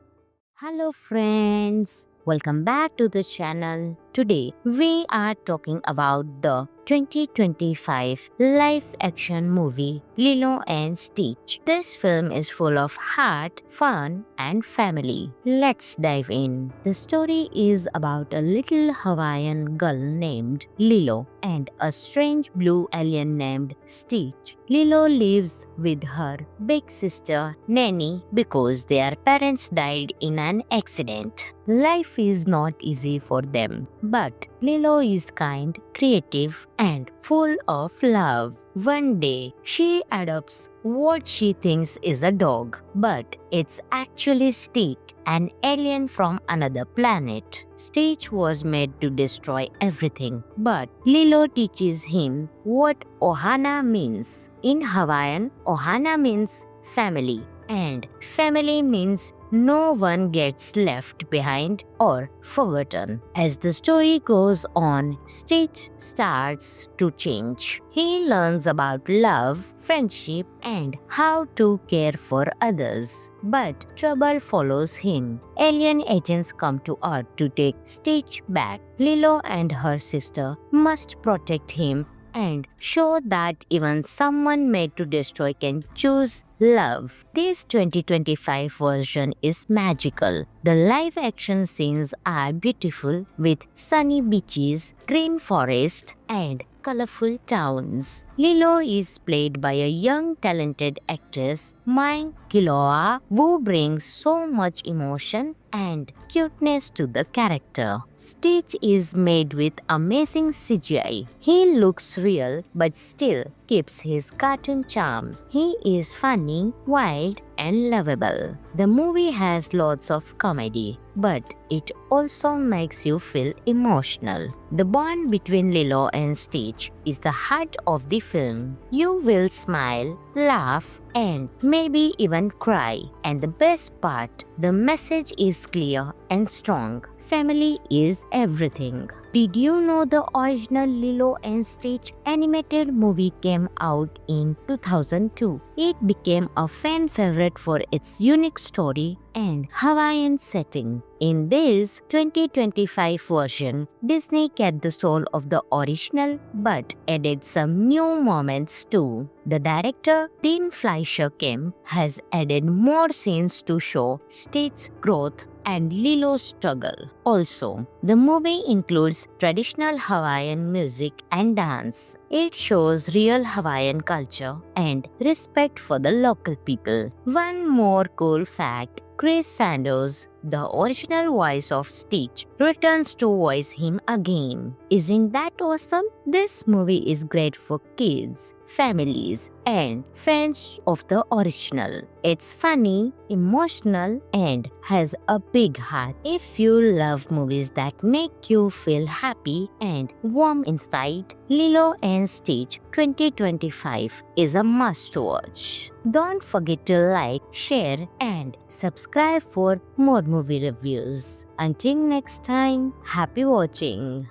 Hello friends, welcome back to the channel. Today we are talking about the 2025 live action movie Lilo and Stitch. This film is full of heart, fun, and family. Let's dive in. The story is about a little Hawaiian girl named Lilo and a strange blue alien named Stitch. Lilo lives with her big sister Nanny because their parents died in an accident. Life is not easy for them, but Lilo is kind, creative, and full of love. One day, she adopts what she thinks is a dog, but it's actually Stitch, an alien from another planet. Stitch was made to destroy everything, but Lilo teaches him what ohana means. In Hawaiian, ohana means family, and family means no one gets left behind or forgotten. As the story goes on, Stitch starts to change. He learns about love, friendship, and how to care for others. But trouble follows him. Alien agents come to Earth to take Stitch back. Lilo and her sister must protect him and show that even someone made to destroy can choose love. This 2025 version is magical. The live action scenes are beautiful with sunny beaches, green forest, and colorful towns. Lilo is played by a young talented actress, Mai Kiloa, who brings so much emotion and cuteness to the character. Stitch is made with amazing CGI. He looks real but still keeps his cartoon charm. He is funny, wild, and lovable. The movie has lots of comedy, but it also makes you feel emotional. The bond between Lilo and Stitch is the heart of the film. You will smile, laugh, and maybe even cry. And the best part, the message is clear and strong. Family is everything. Did you know the original Lilo and Stitch animated movie came out in 2002? It became a fan favorite for its unique story and Hawaiian setting. In this 2025 version, Disney kept the soul of the original but added some new moments too. The director, Dean Fleischer Kim, has added more scenes to show Stitch's growth and Lilo's struggle. Also, the movie includes traditional Hawaiian music and dance. It shows real Hawaiian culture and respect for the local people. One more cool fact, Chris Sanders, the original voice of Stitch, returns to voice him again. Isn't that awesome? This movie is great for kids, families, and fans of the original. It's funny, emotional, and has a big heart. If you love movies that make you feel happy and warm inside, Lilo and Stitch 2025 is a must-watch. Don't forget to like, share, and subscribe for more movie reviews. Until next time, happy watching.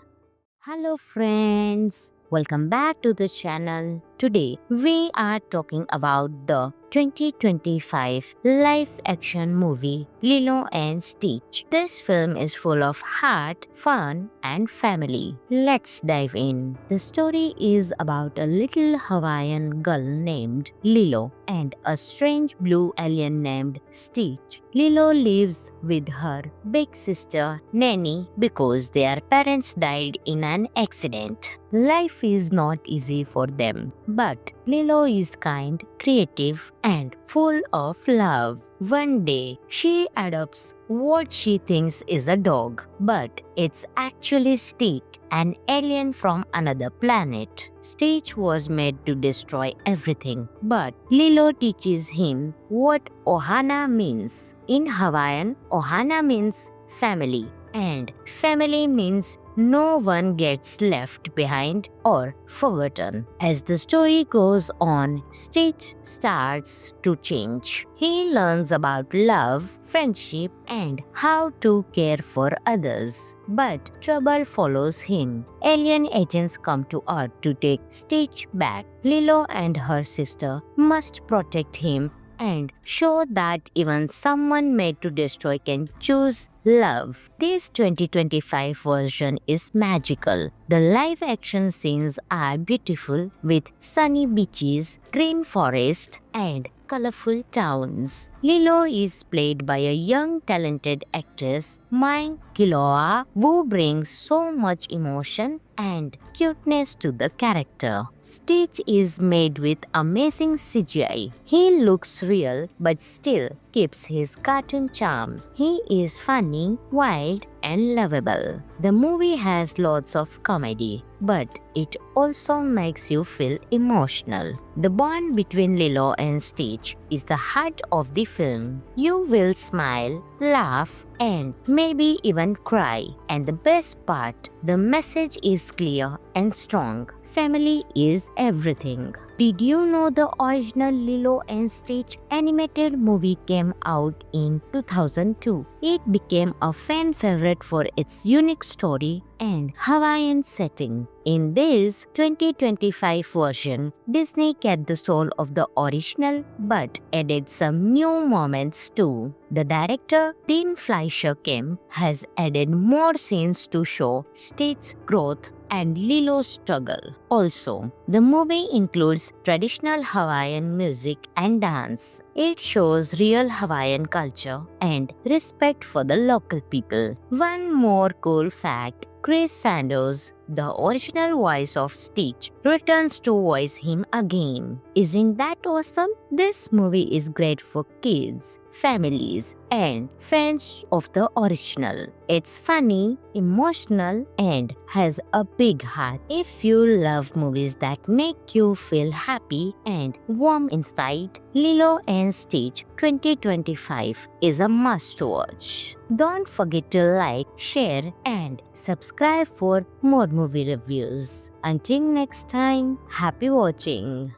Hello friends, welcome back to the channel. Today we are talking about the 2025 live action movie Lilo and Stitch. This film is full of heart, fun, and family. Let's dive in. The story is about a little Hawaiian girl named Lilo and a strange blue alien named Stitch. Lilo lives with her big sister Nanny because their parents died in an accident. Life is not easy for them, but Lilo is kind, creative, and full of love. One day, she adopts what she thinks is a dog, but it's actually Stick, an alien from another planet. Stitch was made to destroy everything, but Lilo teaches him what Ohana means. In Hawaiian, Ohana means family, and family means no one gets left behind or forgotten. As the story goes on, Stitch starts to change. He learns about love, friendship, and how to care for others. But trouble follows him. Alien agents come to Earth to take Stitch back. Lilo and her sister must protect him and show that even someone made to destroy can choose love. This 2025 version is magical. The live action scenes are beautiful with sunny beaches, green forest, and colorful towns. Lilo is played by a young talented actress, Mai Kiloa, who brings so much emotion and cuteness to the character. Stitch is made with amazing CGI. He looks real but still keeps his cartoon charm. He is funny, wild, and lovable. The movie has lots of comedy, but it also makes you feel emotional. The bond between Lilo and Stitch is the heart of the film. You will smile, laugh, and maybe even cry. And the best part, the message is clear and strong. Family is everything. Did you know the original Lilo and Stitch animated movie came out in 2002? It became a fan favorite for its unique story and Hawaiian setting. In this 2025 version, Disney kept the soul of the original but added some new moments too. The director, Dean Fleischer Kim, has added more scenes to show Stitch's growth and Lilo's struggle. Also, the movie includes traditional Hawaiian music and dance. It shows real Hawaiian culture and respect for the local people. One more cool fact, Chris Sandos, the original voice of Stitch, returns to voice him again. Isn't that awesome? This movie is great for kids, families, and fans of the original. It's funny, emotional, and has a big heart. If you love movies that make you feel happy and warm inside, Lilo and Stitch 2025 is a must-watch. Don't forget to like, share, and subscribe for more movie reviews. Until next time, happy watching.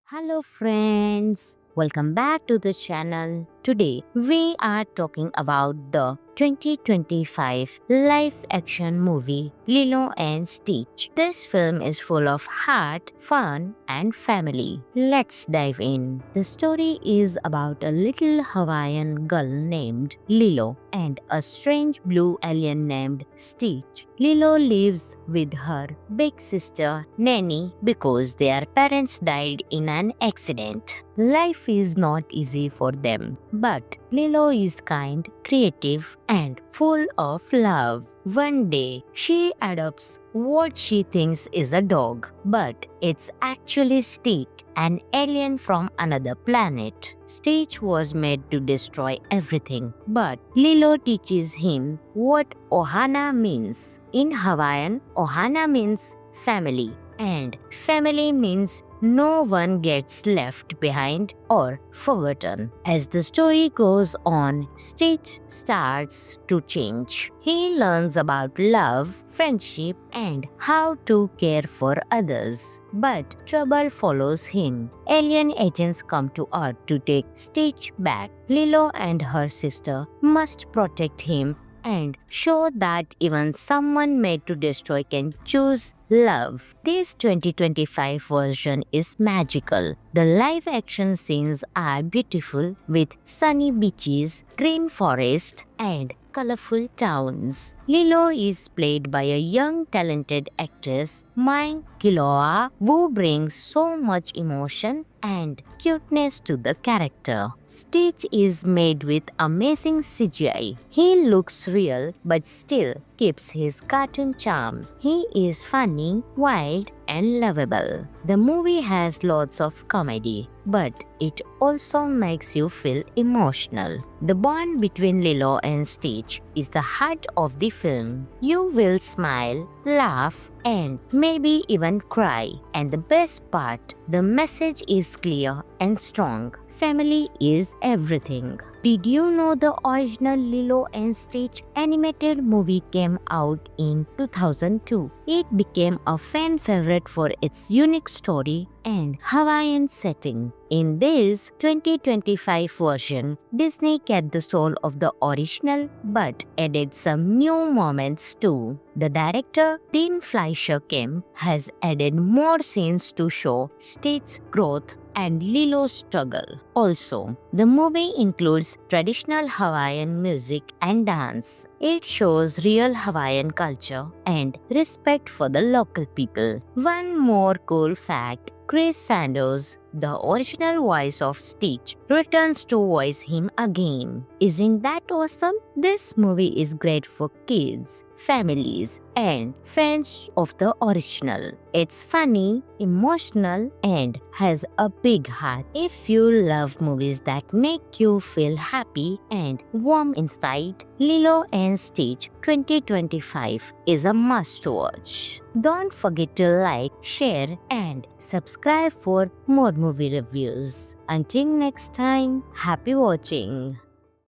Hello friends, welcome back to the channel. Today we are talking about the 2025 live-action movie Lilo and Stitch. This film is full of heart, fun, and family. Let's dive in. The story is about a little Hawaiian girl named Lilo and a strange blue alien named Stitch. Lilo lives with her big sister Nanny because their parents died in an accident. Life is not easy for them, but Lilo is kind, creative, and full of love. One day, she adopts what she thinks is a dog, but it's actually Stick, an alien from another planet. Stitch was made to destroy everything, but Lilo teaches him what Ohana means. In Hawaiian, Ohana means family, and family means no one gets left behind or forgotten. As the story goes on, Stitch starts to change. He learns about love, friendship, and how to care for others. But trouble follows him. Alien agents come to Earth to take Stitch back. Lilo and her sister must protect him and show that even someone made to destroy can choose love. This 2025 version is magical. The live action scenes are beautiful with sunny beaches, green forest, and colorful towns. Lilo is played by a young talented actress, Mai Kiloa, who brings so much emotion and cuteness to the character. Stitch is made with amazing CGI. He looks real but still keeps his cartoon charm. He is funny, wild, and and lovable. The movie has lots of comedy, but it also makes you feel emotional. The bond between Lilo and Stitch is the heart of the film. You will smile, laugh, and maybe even cry. And the best part, the message is clear and strong. Family is everything. Did you know the original Lilo and Stitch animated movie came out in 2002? It became a fan favorite for its unique story and Hawaiian setting. In this 2025 version, Disney kept the soul of the original but added some new moments too. The director, Dean Fleischer Kim, has added more scenes to show Stitch's growth and Lilo's struggle. Also, the movie includes traditional Hawaiian music and dance. It shows real Hawaiian culture and respect for the local people. One more cool fact, Chris Sanders, the original voice of Stitch, returns to voice him again. Isn't that awesome? This movie is great for kids, families, and fans of the original. It's funny, emotional, and has a big heart. If you love movies that make you feel happy and warm inside, Lilo and Stitch 2025 is a must-watch. Don't forget to like, share, and subscribe for more movie reviews. Until next time, happy watching.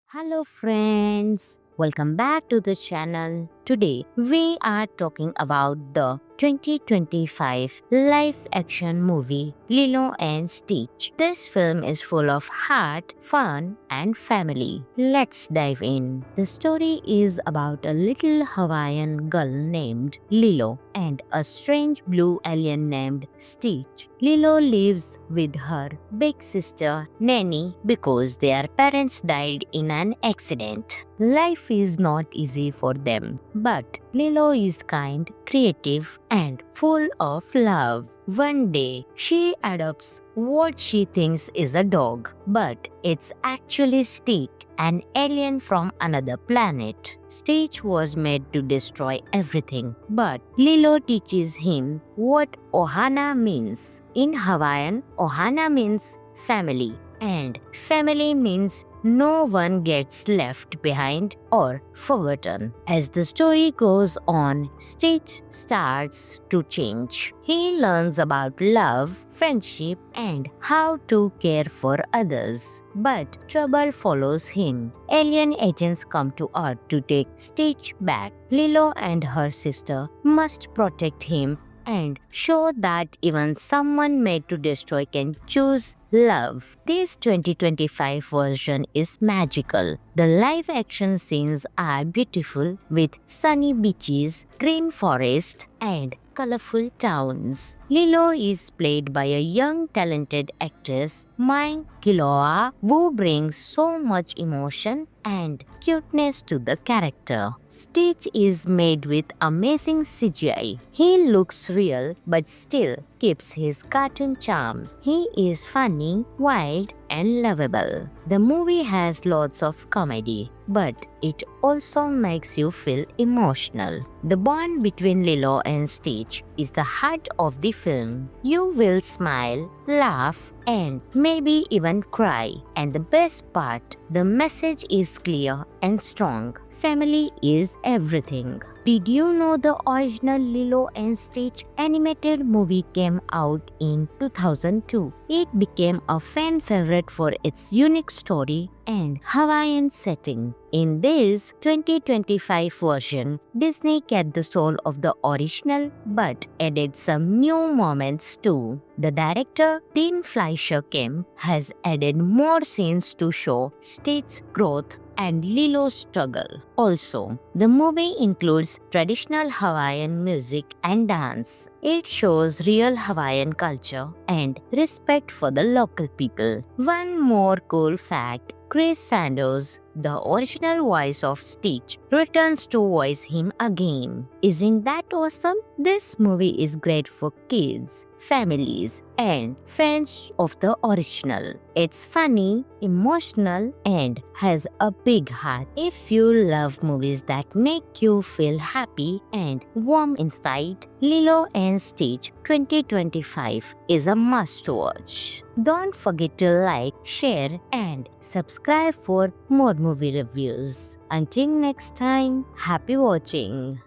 Hello friends, welcome back to the channel. Today we are talking about the 2025 live action movie Lilo and Stitch. This film is full of heart, fun, and family. Let's dive in. The story is about a little Hawaiian girl named Lilo and a strange blue alien named Stitch. Lilo lives with her big sister Nanny because their parents died in an accident. Life is not easy for them, but Lilo is kind, creative, and full of love. One day, she adopts what she thinks is a dog, but it's actually Stitch, an alien from another planet. Stitch was made to destroy everything, but Lilo teaches him what ohana means. In Hawaiian, ohana means family, and family means no one gets left behind or forgotten. As the story goes on, Stitch starts to change. He learns about love, friendship, and how to care for others. But trouble follows him. Alien agents come to Earth to take Stitch back. Lilo and her sister must protect him and show that even someone made to destroy can choose love. This 2025 version is magical. The live action scenes are beautiful with sunny beaches, green forest, and colorful towns. Lilo is played by a young talented actress, Mai Kiloa, who brings so much emotion and cuteness to the character. Stitch is made with amazing CGI. He looks real but still keeps his cartoon charm. He is funny, wild, and lovable. The movie has lots of comedy, but it also makes you feel emotional. The bond between Lilo and Stitch is the heart of the film. You will smile, laugh, and maybe even cry. And the best part, the message is clear and strong. Family is everything. Did you know the original Lilo and Stitch animated movie came out in 2002? It became a fan favorite for its unique story and Hawaiian setting. In this 2025 version, Disney kept the soul of the original but added some new moments too. The director, Dean Fleischer Kim, has added more scenes to show Stitch's growth and Lilo's struggle. Also, the movie includes traditional Hawaiian music and dance. It shows real Hawaiian culture and respect for the local people. One more cool fact, Chris Sanders, the original voice of Stitch, returns to voice him again. Isn't that awesome? This movie is great for kids, families, and fans of the original. It's funny, emotional, and has a big heart. If you love movies that make you feel happy and warm inside, Lilo and Stitch 2025 is a must watch. Don't forget to like, share, and subscribe for more movie reviews. Until next time, happy watching.